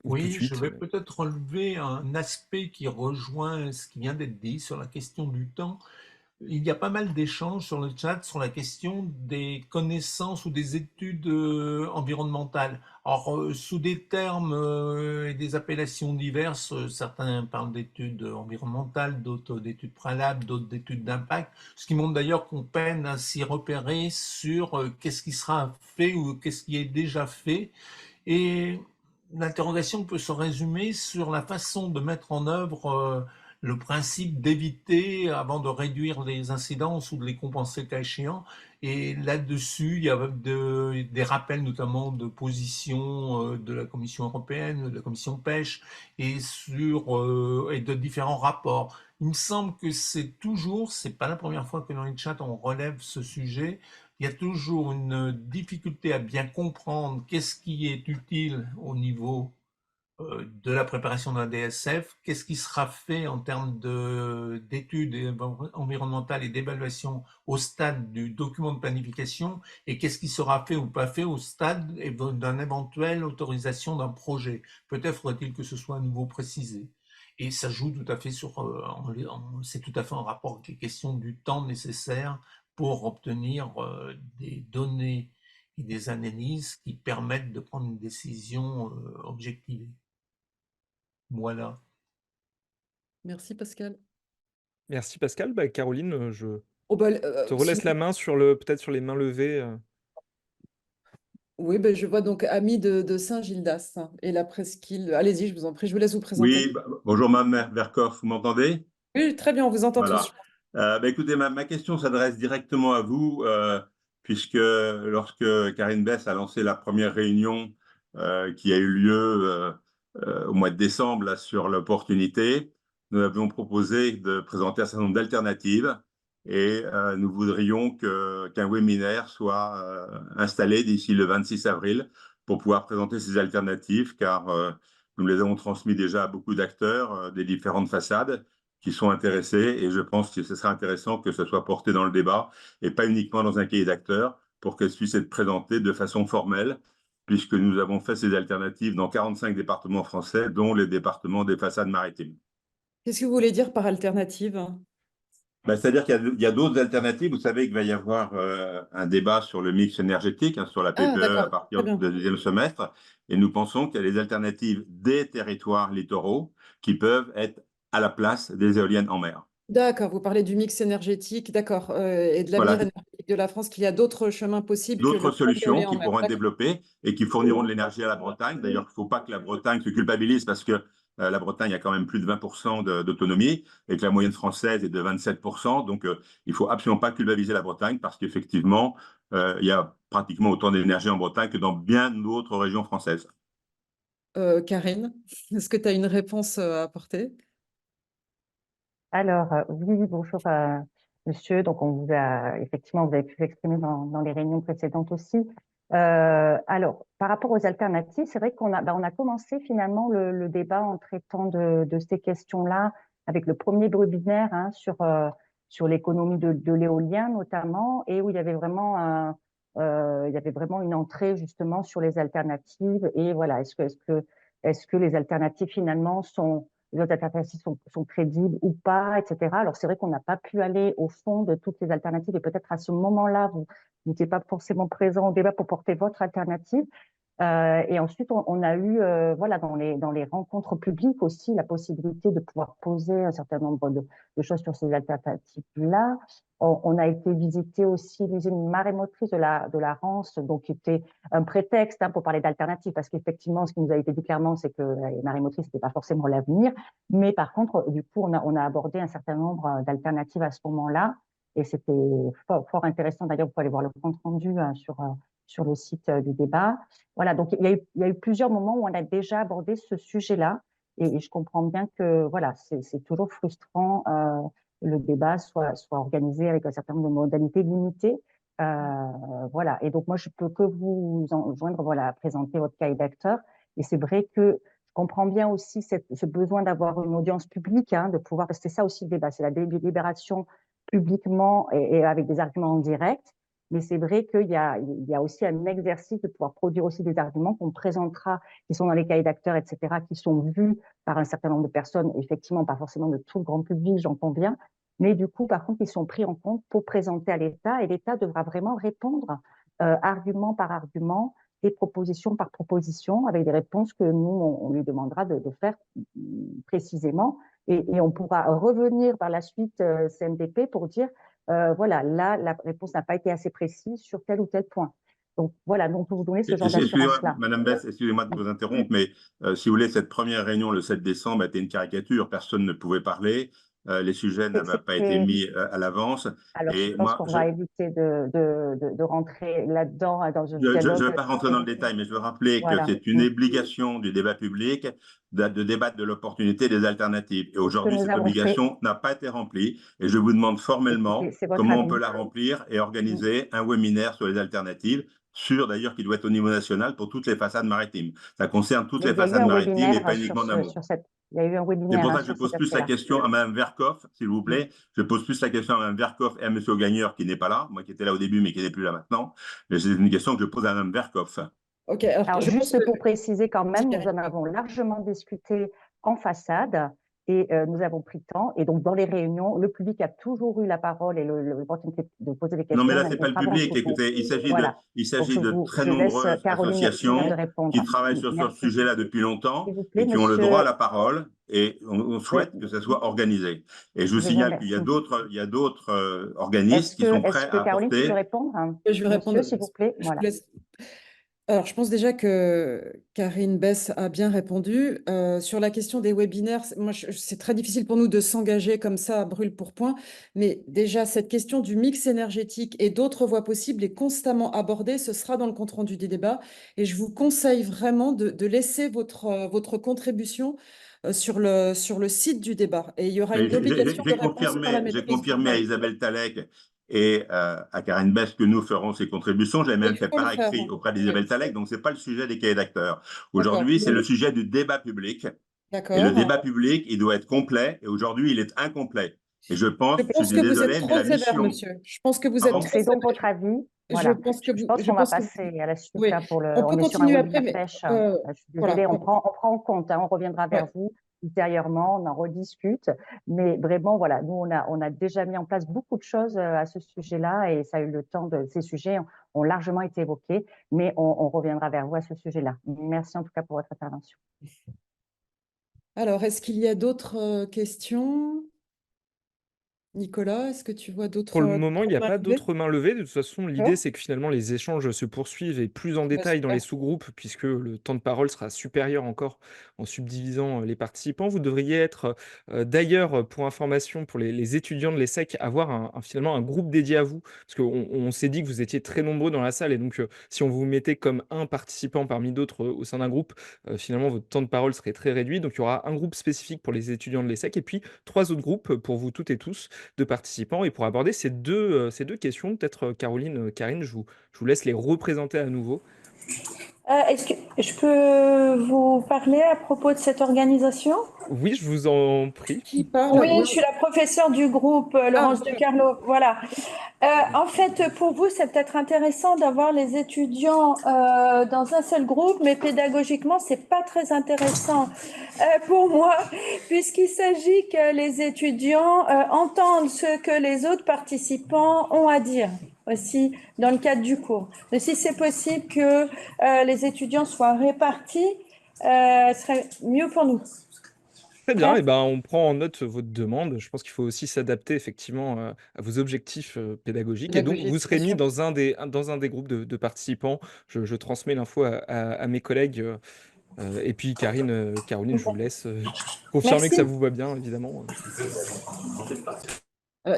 Ou tout de Oui, je suite. vais peut-être relever un aspect qui rejoint ce qui vient d'être dit sur la question du temps. Il y a pas mal d'échanges sur le chat sur la question des connaissances ou des études environnementales. Alors, sous des termes et des appellations diverses, certains parlent d'études environnementales, d'autres d'études préalables, d'autres d'études d'impact, ce qui montre d'ailleurs qu'on peine à s'y repérer sur qu'est-ce qui sera fait ou qu'est-ce qui est déjà fait. Et l'interrogation peut se résumer sur la façon de mettre en œuvre le principe d'éviter avant de réduire les incidences ou de les compenser le cas échéant. Et là-dessus, il y a des rappels notamment de position de la Commission européenne, de la Commission pêche et de différents rapports. Il me semble que c'est pas la première fois que dans les chats on relève ce sujet. Il y a toujours une difficulté à bien comprendre qu'est-ce qui est utile au niveau de la préparation d'un DSF, qu'est-ce qui sera fait en termes d'études environnementales et d'évaluation au stade du document de planification, et qu'est-ce qui sera fait ou pas fait au stade d'une éventuelle autorisation d'un projet. Peut-être faudrait-il que ce soit à nouveau précisé. Et ça joue tout à fait c'est tout à fait en rapport avec les questions du temps nécessaire pour obtenir des données et des analyses qui permettent de prendre une décision objectivée. Voilà. Merci Pascal. Merci Pascal. Bah, Caroline, je Oh, bah, te relaisse la main sur peut-être sur les mains levées. oui, ben, je vois donc Ami de Saint-Gildas hein, et la presqu'île. Allez-y, je vous en prie, je vous laisse vous présenter. Oui, bonjour Mme Verkoff, vous m'entendez? Oui, très bien, on vous entend tous. Voilà. Écoutez, ma question s'adresse directement à vous, puisque lorsque Karine Bess a lancé la première réunion qui a eu lieu au mois de décembre là, sur l'opportunité, nous avions proposé de présenter un certain nombre d'alternatives et nous voudrions qu'un webinaire soit installé d'ici le 26 avril pour pouvoir présenter ces alternatives, car nous les avons transmis déjà à beaucoup d'acteurs des différentes façades qui sont intéressés, et je pense que ce serait intéressant que ce soit porté dans le débat et pas uniquement dans un cahier d'acteurs pour qu'elles puissent être présentées de façon formelle, puisque nous avons fait ces alternatives dans 45 départements français, dont les départements des façades maritimes. Qu'est-ce que vous voulez dire par alternative? C'est-à-dire qu'il y a d'autres alternatives. Vous savez qu'il va y avoir un débat sur le mix énergétique, hein, sur la PPE à partir du deuxième semestre. Et nous pensons qu'il y a des alternatives des territoires littoraux qui peuvent être à la place des éoliennes en mer. D'accord, vous parlez du mix énergétique, d'accord, et de l'avenir énergétique de la France, qu'il y a d'autres chemins possibles que d'autres solutions qui en mer. pourront être développées et qui fourniront de l'énergie à la Bretagne. D'ailleurs, il ne faut pas que la Bretagne se culpabilise parce que la Bretagne a quand même plus de 20% d'autonomie et que la moyenne française est de 27%. Donc, il ne faut absolument pas culpabiliser la Bretagne parce qu'effectivement, il y a pratiquement autant d'énergie en Bretagne que dans bien d'autres régions françaises. Karine, est-ce que tu as une réponse à apporter? Alors, oui, bonjour, monsieur. Donc, on vous a, effectivement, vous avez pu l'exprimer dans les réunions précédentes aussi. Alors, par rapport aux alternatives, c'est vrai qu'on on a commencé finalement le débat en traitant de ces questions-là avec le premier webinaire hein, sur l'économie de l'éolien notamment, et où il y avait vraiment une entrée justement sur les alternatives. Et voilà, est-ce que les alternatives finalement les autres alternatives sont crédibles ou pas, etc. Alors, c'est vrai qu'on n'a pas pu aller au fond de toutes les alternatives et peut-être à ce moment-là, vous n'étiez pas forcément présent au débat pour porter votre alternative. Et ensuite, on a eu, voilà, dans les rencontres publiques aussi, la possibilité de pouvoir poser un certain nombre de choses sur ces alternatives-là. On a été visiter aussi l'usine marémotrice de la Rance, donc qui était un prétexte hein, pour parler d'alternatives, parce qu'effectivement, ce qui nous a été dit clairement, c'est que les marémotrices, n'était pas forcément l'avenir. Mais par contre, du coup, on a abordé un certain nombre d'alternatives à ce moment-là. Et c'était fort intéressant. D'ailleurs, vous pouvez aller voir le compte rendu hein, sur le site du débat. Voilà, donc il y a eu plusieurs moments où on a déjà abordé ce sujet-là. Et je comprends bien que voilà, c'est toujours frustrant le débat soit organisé avec un certain nombre de modalités limitées. Voilà. Et donc, moi, je peux que vous enjoindre, voilà, à présenter votre cahier d'acteurs. Et c'est vrai que je comprends bien aussi ce besoin d'avoir une audience publique, hein, de pouvoir, parce que c'est ça aussi le débat, c'est la délibération publiquement et avec des arguments en direct. Mais c'est vrai qu'il y a aussi un exercice de pouvoir produire aussi des arguments qu'on présentera, qui sont dans les cahiers d'acteurs, etc., qui sont vus par un certain nombre de personnes, effectivement, pas forcément de tout le grand public, j'entends bien, mais du coup, par contre, ils sont pris en compte pour présenter à l'État, et l'État devra vraiment répondre argument par argument, et proposition par proposition, avec des réponses que nous, on lui demandera de faire précisément, et on pourra revenir par la suite CMDP pour dire voilà, là, la réponse n'a pas été assez précise sur tel ou tel point. Donc voilà, donc pour vous donner ce genre d'assurance-là. Madame Bess, excusez-moi de vous interrompre, mais si vous voulez, cette première réunion le 7 décembre a été une caricature, personne ne pouvait parler, les sujets n'avaient pas été mis à l'avance. Alors, je pense qu'on va éviter de rentrer là-dedans dans une dialogue. Je ne vais pas rentrer dans le détail, mais je veux rappeler que c'est une obligation du débat public de débattre de l'opportunité des alternatives. Et aujourd'hui, cette obligation n'a pas été remplie. Et je vous demande formellement comment on peut la remplir et organiser un webinaire sur les alternatives d'ailleurs qui doit être au niveau national pour toutes les façades maritimes. Ça concerne toutes Mais les il y a eu façades un maritimes et webinaire pas sur uniquement Namur. il y a eu un C'est webinaire pour ça que je sur pose cet plus la aspect-là. question à Mme Verkoff, s'il vous plaît. Je pose plus la question à Mme Verkoff et à M. Gagneur, qui n'est pas là, moi qui étais là au début, mais qui n'est plus là maintenant. Mais c'est une question que je pose à Mme Verkoff. Ok, Alors, je pense juste que... pour préciser quand même, nous en Karine. avons largement discuté en façade et nous avons pris le temps. Et donc, dans les réunions, le public a toujours eu la parole et l'opportunité de poser des questions. Non, mais là, On a ce eu n'est pas des le travaux en public. sous-groupe. Écoutez, Voilà. il Donc, s'agit de très je laisse nombreuses Caroline finir de associations répondre. qui travaillent sur ce Merci. sujet-là depuis longtemps S'il vous plaît, et qui ont le droit à monsieur. la parole. Et on souhaite que ça soit organisé. Et je vous Je vous signale qu'il y a remercie. d'autres organismes qui sont Est-ce prêts que à Caroline, tu peux apporter. répondre? Je vais répondre. Monsieur, s'il vous plaît. Je Voilà. vous laisse. Alors, je pense déjà que Karine Bess a bien répondu. Sur la question des webinaires, c'est très difficile pour nous de s'engager comme ça à brûle pour point. Mais déjà, cette question du mix énergétique et d'autres voies possibles est constamment abordée. Ce sera dans le compte-rendu des débats. Et je vous conseille vraiment de laisser votre contribution sur le site du débat. Et il y aura une obligation de réponse par la J'ai maîtrise confirmé à d'ouvrage. Isabelle Talek et à Karine Bess que nous ferons ces contributions. Je l'ai même Il fait faut le par faire. écrit auprès Oui, d'Isabelle Talek, donc ce n'est pas le sujet des cahiers d'acteurs. d'accord. Aujourd'hui, c'est le sujet du débat public. Et le D'accord. débat public, il doit être complet. Et aujourd'hui, il est incomplet. Et je Je suis pense que vous êtes désolé, mais trop la sévère, mission. monsieur. Je pense que vous êtes Pardon trop C'est donc sévère. votre avis. Je Voilà. pense que Je pense qu'on va passer à la suite oui. hein, On peut on est sur un continuer après, webinaire mais pêche. Je suis voilà. désolée, on prend en compte. On reviendra vers Ouais. vous ultérieurement, on en rediscute. Mais vraiment, voilà, nous, on a déjà mis en place beaucoup de choses à ce sujet-là et ça a eu le temps ces sujets ont largement été évoqués, mais on reviendra vers vous à ce sujet-là. Merci en tout cas pour votre intervention. Alors, est-ce qu'il y a d'autres questions? Nicolas, est-ce que tu vois d'autres Pour le moment, il n'y a mains pas levées? d'autres mains levées. De toute façon, l'idée, c'est que finalement, les échanges se poursuivent et plus en Bah, détail dans les super. sous-groupes, puisque le temps de parole sera supérieur encore en subdivisant les participants. Vous devriez être, d'ailleurs, pour information, pour les étudiants de l'ESSEC, avoir finalement un groupe dédié à vous, parce qu'on s'est dit que vous étiez très nombreux dans la salle, et donc si on vous mettait comme un participant parmi d'autres au sein d'un groupe, finalement, votre temps de parole serait très réduit. Donc, il y aura un groupe spécifique pour les étudiants de l'ESSEC, et puis 3 autres groupes pour vous toutes et tous de participants. Et pour aborder ces deux questions, peut-être Caroline, Karine, je vous laisse les représenter à nouveau. Est-ce que je peux vous parler à propos de cette organisation? Oui, je vous en prie. Qui parle? Oui, je suis la professeure du groupe Laurence de Carlo. Voilà. En fait, pour vous, c'est peut-être intéressant d'avoir les étudiants dans un seul groupe, mais pédagogiquement, c'est pas très intéressant pour moi, puisqu'il s'agit que les étudiants entendent ce que les autres participants ont à dire aussi dans le cadre du cours. Mais si c'est possible que les étudiants soient répartis, ce serait mieux pour nous. Très bien, et ben, on prend en note votre demande. Je pense qu'il faut aussi s'adapter effectivement à vos objectifs pédagogiques. Et donc, vous serez mis dans un des groupes de participants. Je transmets l'info à mes collègues. Et puis, Caroline, je vous laisse confirmer que ça vous va bien, évidemment.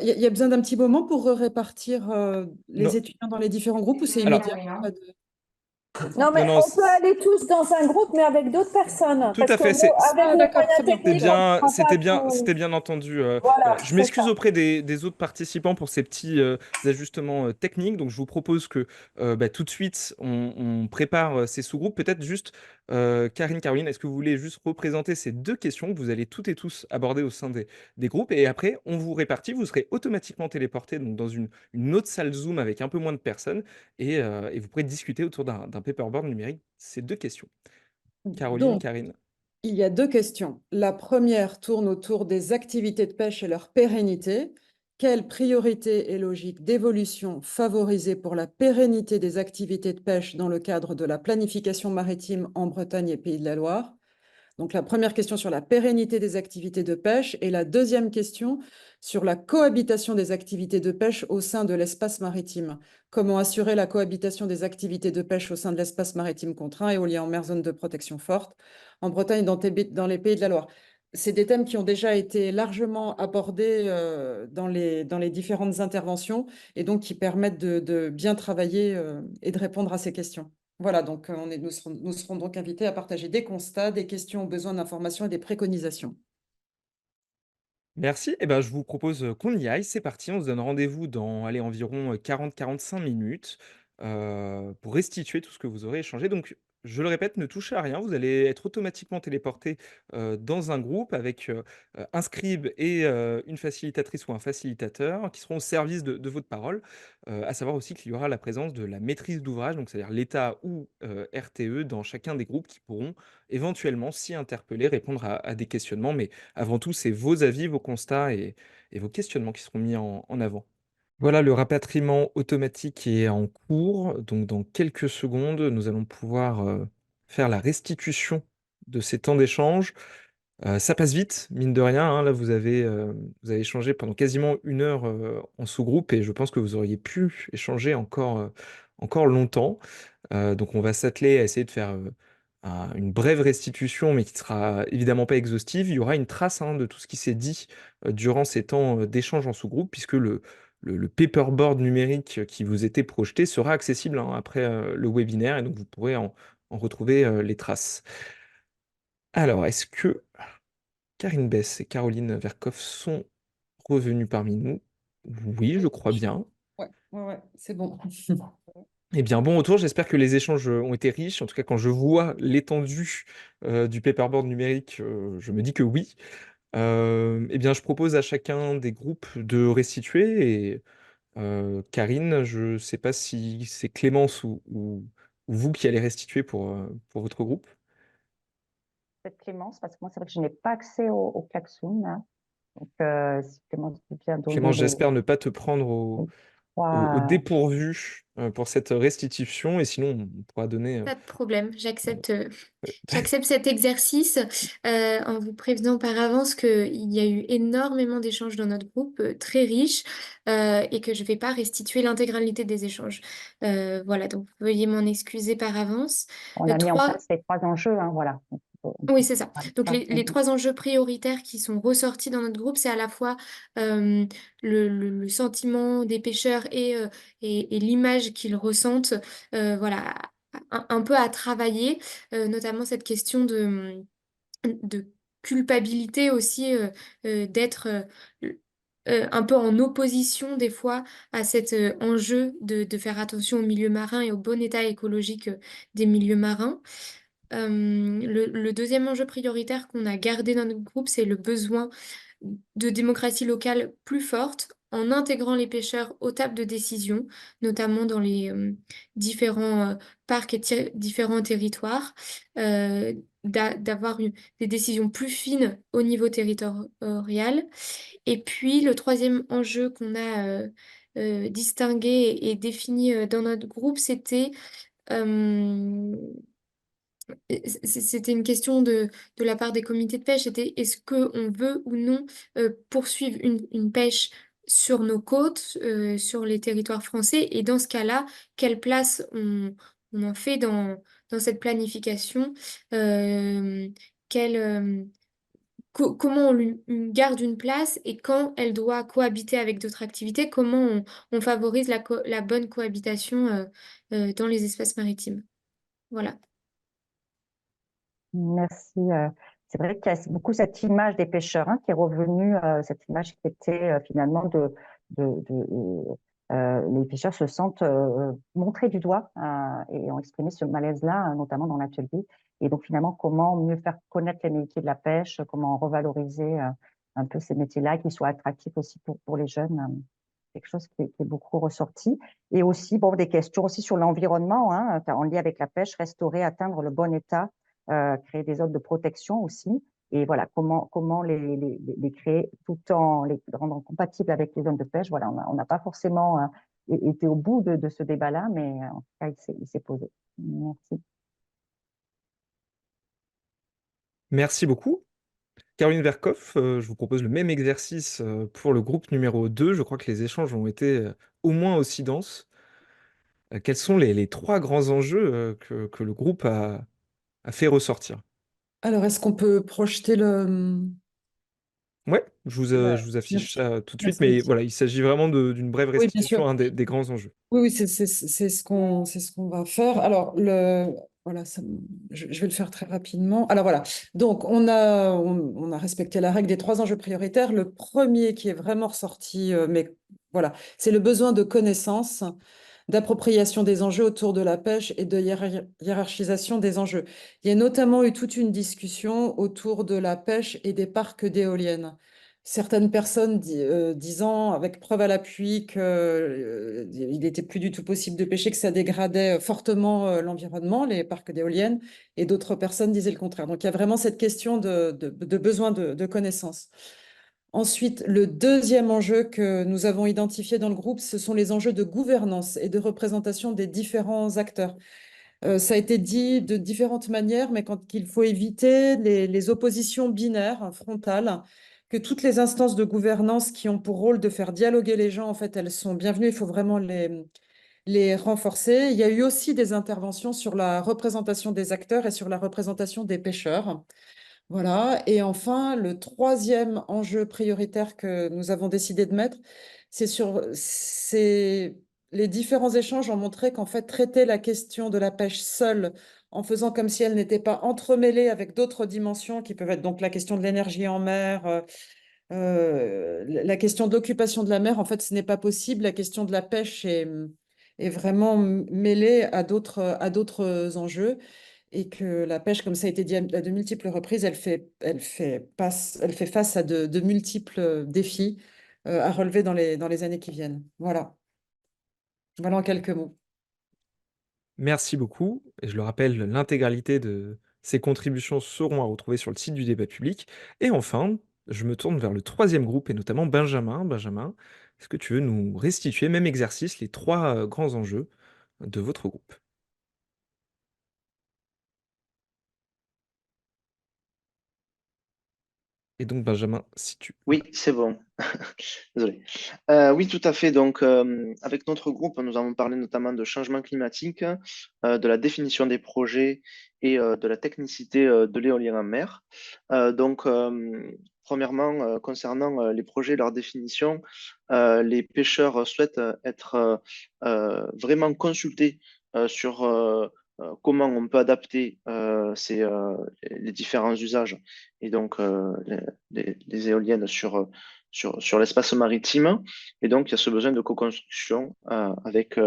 Il y a besoin d'un petit moment pour répartir les étudiants dans les différents groupes ou c'est immédiat? Non, mais on peut aller tous dans un groupe, mais avec d'autres personnes. Tout à fait. C'était bien entendu. Voilà, je m'excuse auprès des autres participants pour ces petits ajustements techniques. Donc, je vous propose que tout de suite, on prépare ces sous-groupes. Peut-être juste, Caroline, est-ce que vous voulez juste représenter ces deux questions que vous allez toutes et tous aborder au sein des groupes? Et après, on vous répartit. Vous serez automatiquement téléporté donc, dans une autre salle Zoom avec un peu moins de personnes. Et vous pourrez discuter autour d'un paperboard numérique ces deux questions. Caroline, Donc, Karine. Il y a deux questions. La première tourne autour des activités de pêche et leur pérennité. Quelle priorité et logique d'évolution favoriser pour la pérennité des activités de pêche dans le cadre de la planification maritime en Bretagne et Pays de la Loire? Donc la première question sur la pérennité des activités de pêche et la deuxième question sur la cohabitation des activités de pêche au sein de l'espace maritime. Comment assurer la cohabitation des activités de pêche au sein de l'espace maritime contraint, éolien en mer, zone de protection forte, en Bretagne et dans les Pays de la Loire? C'est des thèmes qui ont déjà été largement abordés dans les différentes interventions et donc qui permettent de bien travailler et de répondre à ces questions. Voilà, donc nous serons donc invités à partager des constats, des questions aux besoins d'information et des préconisations. Merci. Eh ben, je vous propose qu'on y aille. C'est parti. On se donne rendez-vous dans environ 40-45 minutes. pour restituer tout ce que vous aurez échangé. Donc, je le répète, ne touchez à rien. Vous allez être automatiquement téléporté dans un groupe avec un scribe et une facilitatrice ou un facilitateur qui seront au service de votre parole. À savoir aussi qu'il y aura la présence de la maîtrise d'ouvrage, donc c'est-à-dire l'État ou RTE dans chacun des groupes qui pourront éventuellement, si interpellés, répondre à des questionnements. Mais avant tout, c'est vos avis, vos constats et vos questionnements qui seront mis en avant. Voilà, le rapatriement automatique est en cours. Donc, dans quelques secondes, nous allons pouvoir faire la restitution de ces temps d'échange. Ça passe vite, mine de rien, hein. Là, vous avez échangé pendant quasiment 1 heure en sous-groupe et je pense que vous auriez pu échanger encore longtemps. Donc, on va s'atteler à essayer de faire une brève restitution, mais qui ne sera évidemment pas exhaustive. Il y aura une trace, hein, de tout ce qui s'est dit durant ces temps d'échange en sous-groupe, puisque le paperboard numérique qui vous était projeté sera accessible, hein, après le webinaire, et donc vous pourrez en retrouver les traces. Alors, est-ce que Karine Bess et Caroline Verkoff sont revenues parmi nous? Oui, je crois bien. Ouais, c'est bon. Eh bien, bon retour, j'espère que les échanges ont été riches. En tout cas, quand je vois l'étendue du paperboard numérique, je me dis que oui. Eh bien, je propose à chacun des groupes de restituer. Et Karine, je ne sais pas si c'est Clémence ou vous qui allez restituer pour votre groupe. Peut-être Clémence, parce que moi, c'est vrai que je n'ai pas accès au klaxon, là. Donc, si Clémence peut bien donner Clémence, j'espère ne pas te prendre les au trois. dépourvu pour cette restitution. Et sinon, on pourra donner. Pas de problème, j'accepte cet exercice en vous prévenant par avance qu'il y a eu énormément d'échanges dans notre groupe, très riches, et que je ne vais pas restituer l'intégralité des échanges. Voilà, donc veuillez m'en excuser par avance. On a mis en Trois, place les 3 enjeux, hein, voilà. oui, c'est ça. Donc Ah, les 3 enjeux prioritaires qui sont ressortis dans notre groupe, c'est à la fois euh, le sentiment des pêcheurs et l'image qu'ils ressentent, voilà, un peu à travailler, notamment cette question de culpabilité aussi, d'être un peu en opposition des fois à cet enjeu de faire attention au milieu marin et au bon état écologique des milieux marins. Le deuxième enjeu prioritaire qu'on a gardé dans notre groupe, c'est le besoin de démocratie locale plus forte en intégrant les pêcheurs aux tables de décision, notamment dans les différents parcs et différents territoires, d'avoir des décisions plus fines au niveau territorial. Et puis le troisième enjeu qu'on a distingué et défini dans notre groupe, euh, c'était une question de la part des comités de pêche, c'était est-ce qu'on veut ou non poursuivre une pêche sur nos côtes, sur les territoires français, et dans ce cas-là, quelle place on en fait dans cette planification, euh, quelle, comment on garde une place et quand elle doit cohabiter avec d'autres activités, comment on favorise la bonne cohabitation dans les espaces maritimes. Voilà. Merci. C'est vrai qu'il y a beaucoup cette image des pêcheurs, hein, qui est revenue, cette image qui était finalement les pêcheurs se sentent montrés du doigt et ont exprimé ce malaise-là, notamment dans l'atelier. Et donc finalement, comment mieux faire connaître les métiers de la pêche, comment revaloriser un peu ces métiers-là, qu'ils soient attractifs aussi pour les jeunes. Quelque chose qui est beaucoup ressorti. Et aussi, bon, des questions aussi sur l'environnement, hein, en lien avec la pêche, restaurer, atteindre le bon état, créer des zones de protection aussi. Et voilà, comment les créer tout en les rendant compatibles avec les zones de pêche. Voilà, on n'a pas forcément été au bout de ce débat-là, mais en tout cas, il s'est posé. Merci. Merci beaucoup. Caroline Verkoff, je vous propose le même exercice pour le groupe numéro 2. Je crois que les échanges ont été au moins aussi denses. Quels sont les 3 grands enjeux que le groupe a fait ressortir? Alors, est-ce qu'on peut projeter Ouais, je vous Merci. affiche ça tout de suite, mais Merci. voilà, il s'agit vraiment d'une brève Oui, bien sûr. restitution, hein, des grands enjeux. Oui, c'est ce qu'on va faire. Alors, voilà, je vais le faire très rapidement. Alors voilà, donc on a respecté la règle des 3 enjeux prioritaires. Le premier qui est vraiment ressorti, mais voilà, c'est le besoin de connaissances, d'appropriation des enjeux autour de la pêche et de hiérarchisation des enjeux. Il y a notamment eu toute une discussion autour de la pêche et des parcs d'éoliennes. Certaines personnes disant, avec preuve à l'appui, qu'il n'était plus du tout possible de pêcher, que ça dégradait fortement l'environnement, les parcs d'éoliennes, et d'autres personnes disaient le contraire. Donc il y a vraiment cette question de besoin de connaissances. Ensuite, le deuxième enjeu que nous avons identifié dans le groupe, ce sont les enjeux de gouvernance et de représentation des différents acteurs. Ça a été dit de différentes manières, mais quand il faut éviter les oppositions binaires, frontales, que toutes les instances de gouvernance qui ont pour rôle de faire dialoguer les gens, en fait, elles sont bienvenues, il faut vraiment les renforcer. Il y a eu aussi des interventions sur la représentation des acteurs et sur la représentation des pêcheurs. Voilà. Et enfin, le troisième enjeu prioritaire que nous avons décidé de mettre, c'est les différents échanges ont montré qu'en fait, traiter la question de la pêche seule, en faisant comme si elle n'était pas entremêlée avec d'autres dimensions qui peuvent être donc la question de l'énergie en mer, la question de l'occupation de la mer, en fait, ce n'est pas possible. La question de la pêche est vraiment mêlée à d'autres enjeux et que la pêche, comme ça a été dit à de multiples reprises, elle fait face à de multiples défis à relever dans les années qui viennent. Voilà. Voilà en quelques mots. Merci beaucoup. Et je le rappelle, l'intégralité de ces contributions seront à retrouver sur le site du débat public. Et enfin, je me tourne vers le troisième groupe et notamment Benjamin. Benjamin, est-ce que tu veux nous restituer, même exercice, les trois grands enjeux de votre groupe? Et donc, Benjamin, si tu... Oui, c'est bon. Désolé. Oui, tout à fait. Donc, avec notre groupe, nous avons parlé notamment de changement climatique, de la définition des projets et de la technicité de l'éolien en mer. Donc, premièrement, concernant les projets et leur définition, les pêcheurs souhaitent être vraiment consultés sur comment on peut adapter les différents usages et donc les éoliennes sur l'espace maritime. Et donc, il y a ce besoin de co-construction avec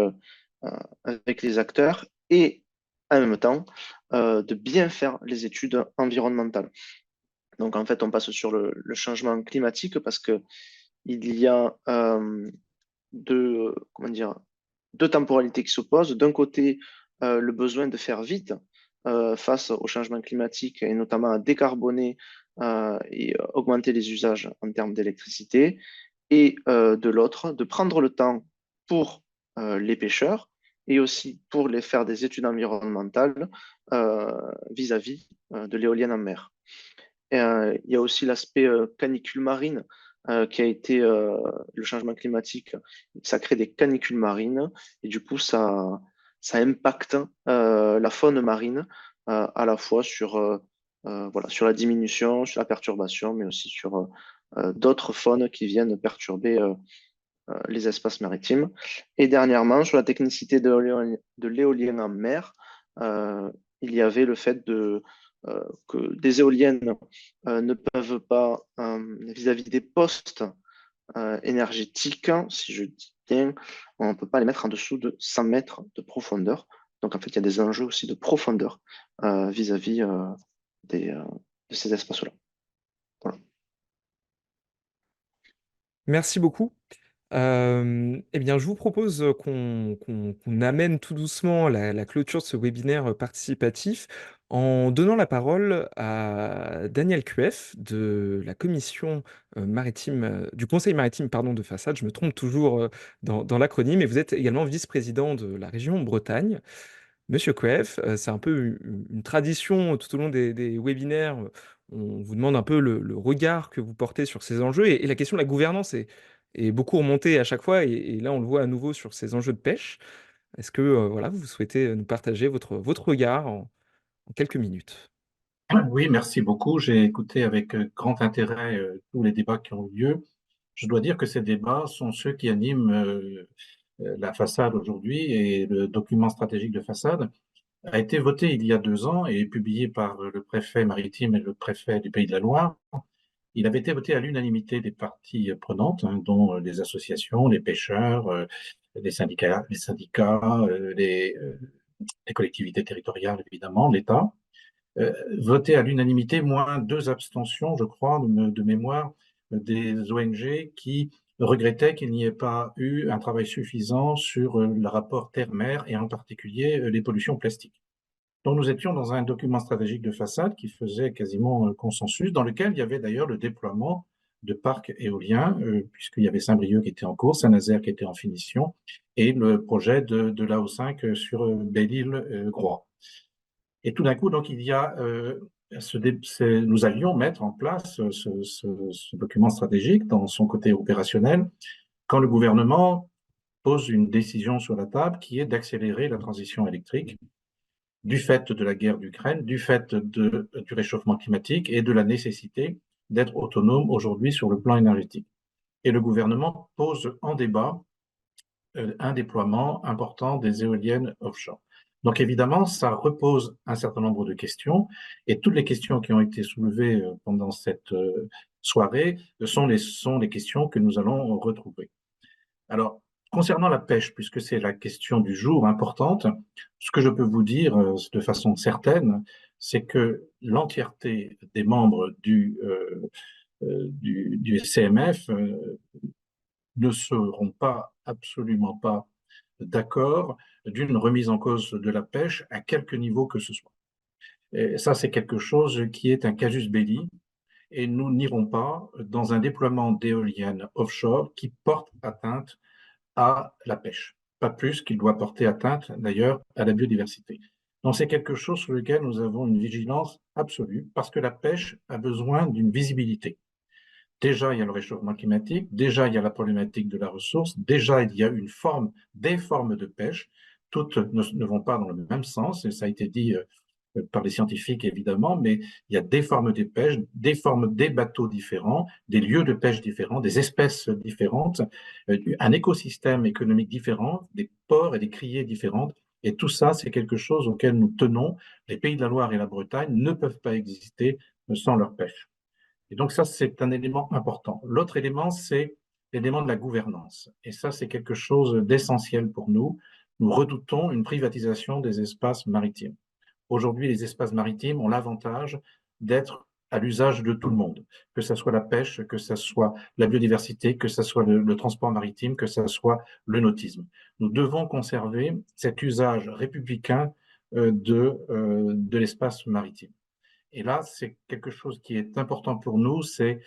les acteurs et en même temps de bien faire les études environnementales. Donc, en fait, on passe sur le changement climatique parce que il y a comment dire, deux temporalités qui s'opposent. D'un côté, le besoin de faire vite face au changement climatique et notamment à décarboner et augmenter les usages en termes d'électricité. Et de l'autre, de prendre le temps pour les pêcheurs et aussi pour les faire des études environnementales vis-à-vis de l'éolienne en mer. Et, il y a aussi l'aspect canicule marine qui a été le changement climatique. Ça crée des canicules marines et du coup, ça impacte la faune marine à la fois voilà, sur la diminution, sur la perturbation, mais aussi sur d'autres faunes qui viennent perturber les espaces maritimes. Et dernièrement, sur la technicité de l'éolien en mer, il y avait le fait que des éoliennes ne peuvent pas, vis-à-vis des postes énergétiques, si je dis bien, on ne peut pas les mettre en dessous de 100 mètres de profondeur. Donc en fait, il y a des enjeux aussi de profondeur vis-à-vis de ces espaces-là. Voilà. Merci beaucoup. Eh bien, je vous propose qu'on amène tout doucement la clôture de ce webinaire participatif en donnant la parole à Daniel Cueff de la commission maritime, du Conseil maritime pardon, de Façade. Je me trompe toujours dans l'acronyme, et vous êtes également vice-président de la région Bretagne. Monsieur Cueff, c'est un peu une tradition tout au long des webinaires. On vous demande un peu le regard que vous portez sur ces enjeux, et la question de la gouvernance est beaucoup remontée à chaque fois, et là on le voit à nouveau sur ces enjeux de pêche. Est-ce que voilà, vous souhaitez nous partager votre regard en quelques minutes? Oui, merci beaucoup. J'ai écouté avec grand intérêt tous les débats qui ont eu lieu. Je dois dire que ces débats sont ceux qui animent la façade aujourd'hui, et le document stratégique de façade a été voté il y a 2 ans et publié par le préfet maritime et le préfet du Pays de la Loire. Il avait été voté à l'unanimité des parties prenantes, hein, dont les associations, les pêcheurs, les collectivités territoriales, évidemment, l'État. Voté à l'unanimité, moins 2 abstentions, je crois, de mémoire, des ONG qui regrettaient qu'il n'y ait pas eu un travail suffisant sur le rapport terre-mer et en particulier les pollutions plastiques. Donc nous étions dans un document stratégique de façade qui faisait quasiment consensus, dans lequel il y avait d'ailleurs le déploiement de parcs éoliens, puisqu'il y avait Saint-Brieuc qui était en cours, Saint-Nazaire qui était en finition, et le projet de l'AO5 sur Belle-Île-Groix. Et tout d'un coup, donc, il y a, nous allions mettre en place ce document stratégique dans son côté opérationnel, quand le gouvernement pose une décision sur la table qui est d'accélérer la transition électrique du fait de la guerre d'Ukraine, du fait du réchauffement climatique et de la nécessité d'être autonome aujourd'hui sur le plan énergétique. Et le gouvernement pose en débat un déploiement important des éoliennes offshore. Donc évidemment, ça repose un certain nombre de questions, et toutes les questions qui ont été soulevées pendant cette soirée sont les questions que nous allons retrouver. Alors, concernant la pêche, puisque c'est la question du jour importante, ce que je peux vous dire de façon certaine, c'est que l'entièreté des membres du CMF ne seront pas, absolument pas, d'accord d'une remise en cause de la pêche à quelque niveau que ce soit. Et ça, c'est quelque chose qui est un casus belli, et nous n'irons pas dans un déploiement d'éoliennes offshore qui porte atteinte à la pêche, pas plus qu'il doit porter atteinte d'ailleurs à la biodiversité. Donc c'est quelque chose sur lequel nous avons une vigilance absolue, parce que la pêche a besoin d'une visibilité. Déjà, il y a le réchauffement climatique, déjà, il y a la problématique de la ressource, déjà, il y a des formes de pêche, toutes ne vont pas dans le même sens, et ça a été dit par les scientifiques évidemment, mais il y a des formes de pêche, des formes des bateaux différents, des lieux de pêche différents, des espèces différentes, un écosystème économique différent, des ports et des criées différentes, et tout ça, c'est quelque chose auquel nous tenons. Les Pays de la Loire et la Bretagne ne peuvent pas exister sans leur pêche. Et donc ça, c'est un élément important. L'autre élément, c'est l'élément de la gouvernance. Et ça, c'est quelque chose d'essentiel pour nous. Nous redoutons une privatisation des espaces maritimes. Aujourd'hui, les espaces maritimes ont l'avantage d'être à l'usage de tout le monde, que ce soit la pêche, que ce soit la biodiversité, que ce soit le transport maritime, que ce soit le nautisme. Nous devons conserver cet usage républicain de l'espace maritime. Et là, c'est quelque chose qui est important pour nous, c'est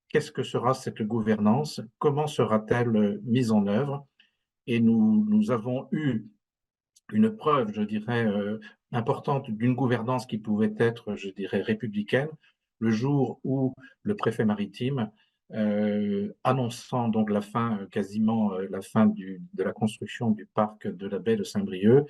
qu'est-ce que sera cette gouvernance, comment sera-t-elle mise en œuvre? Et nous avons eu une preuve, je dirais, importante d'une gouvernance qui pouvait être, je dirais, républicaine, le jour où le préfet maritime, annonçant donc la fin, quasiment la fin de la construction du parc de la baie de Saint-Brieuc,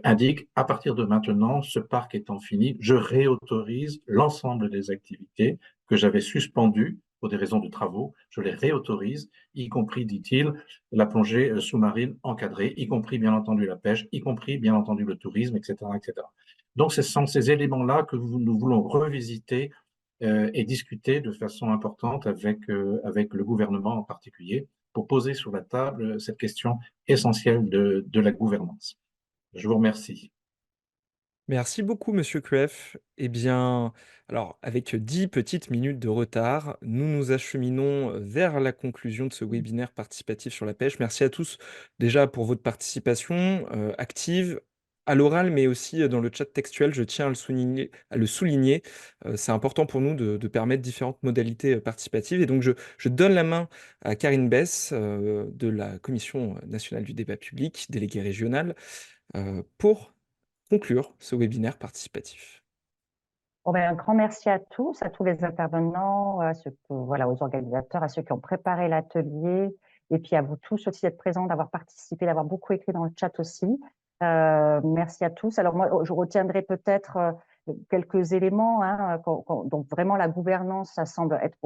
indique, à partir de maintenant, ce parc étant fini, je réautorise l'ensemble des activités que j'avais suspendues pour des raisons de travaux, je les réautorise, y compris, dit-il, la plongée sous-marine encadrée, y compris bien entendu la pêche, y compris bien entendu le tourisme, etc. etc. Donc ce sont ces éléments-là que nous voulons revisiter et discuter de façon importante avec le gouvernement en particulier, pour poser sur la table cette question essentielle de la gouvernance. Je vous remercie. Merci beaucoup, Monsieur Crueff. Eh bien, alors, avec 10 petites minutes de retard, nous nous acheminons vers la conclusion de ce webinaire participatif sur la pêche. Merci à tous déjà pour votre participation active à l'oral, mais aussi dans le chat textuel. Je tiens à le souligner. C'est important pour nous de permettre différentes modalités participatives. Et donc, je donne la main à Karine Besse de la Commission nationale du débat public, déléguée régionale, pour conclure ce webinaire participatif. Bon, un grand merci à tous les intervenants, aux organisateurs, à ceux qui ont préparé l'atelier, et puis à vous tous aussi d'être présents, d'avoir participé, d'avoir beaucoup écrit dans le chat aussi. Merci à tous. Alors moi, je retiendrai peut-être quelques éléments. Donc vraiment la gouvernance, ça semble être,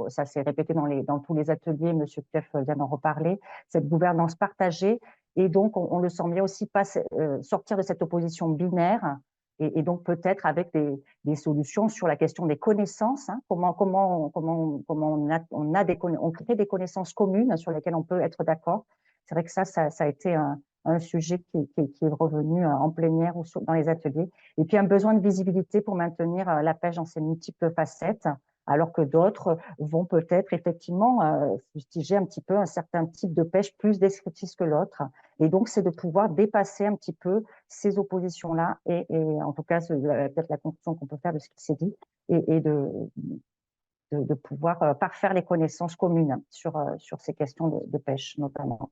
ça s'est répété dans tous les ateliers. Monsieur Crueff vient d'en reparler. Cette gouvernance partagée, et donc on le sent bien aussi sortir de cette opposition binaire. Et donc peut-être avec des solutions sur la question des connaissances, comment on crée des connaissances communes sur lesquelles on peut être d'accord. C'est vrai que ça a été un sujet qui est revenu en plénière ou dans les ateliers. Et puis, un besoin de visibilité pour maintenir la pêche dans ses multiples facettes, alors que d'autres vont peut-être effectivement fustiger un petit peu un certain type de pêche plus descriptif que l'autre. Et donc, c'est de pouvoir dépasser un petit peu ces oppositions-là et en tout cas, peut-être la conclusion qu'on peut faire de ce qui s'est dit et de pouvoir parfaire les connaissances communes sur ces questions de pêche notamment.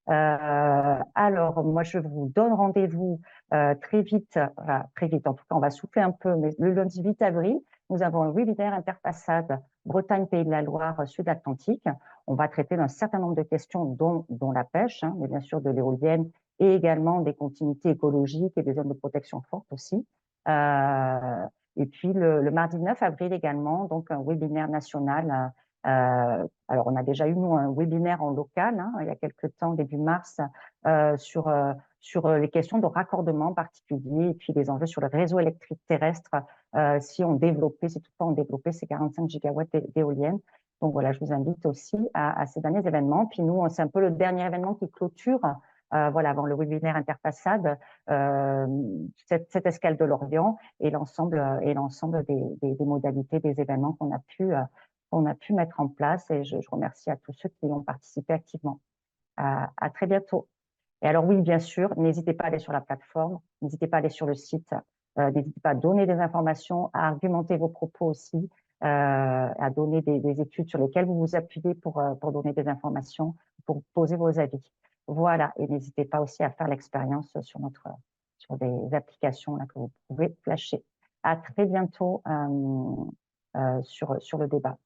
Alors, moi, je vous donne rendez-vous très vite, en tout cas, on va souffler un peu, mais le lundi 8 avril, nous avons un webinaire interfaçade Bretagne, Pays de la Loire, Sud-Atlantique. On va traiter d'un certain nombre de questions, dont la pêche, mais bien sûr de l'éolienne, et également des continuités écologiques et des zones de protection fortes aussi. Et puis, le mardi 9 avril également, donc un webinaire national. Alors, on a déjà eu, nous, un webinaire en local, il y a quelques temps, début mars, sur les questions de raccordement particulier et puis les enjeux sur le réseau électrique terrestre, si toutefois on développait ces 45 gigawatts d'éoliennes. Donc voilà, je vous invite aussi à ces derniers événements. Puis nous, c'est un peu le dernier événement qui clôture, voilà, avant le webinaire interfaçade, cette escale de l'Orient et l'ensemble des modalités des événements qu'on a pu mettre en place. Et je remercie à tous ceux qui ont participé activement. À très bientôt. Et alors oui, bien sûr, n'hésitez pas à aller sur la plateforme, n'hésitez pas à aller sur le site, n'hésitez pas à donner des informations, à argumenter vos propos aussi, à donner des études sur lesquelles vous vous appuyez pour donner des informations, pour poser vos avis. Voilà, et n'hésitez pas aussi à faire l'expérience sur des applications là, que vous pouvez flasher. À très bientôt sur le débat.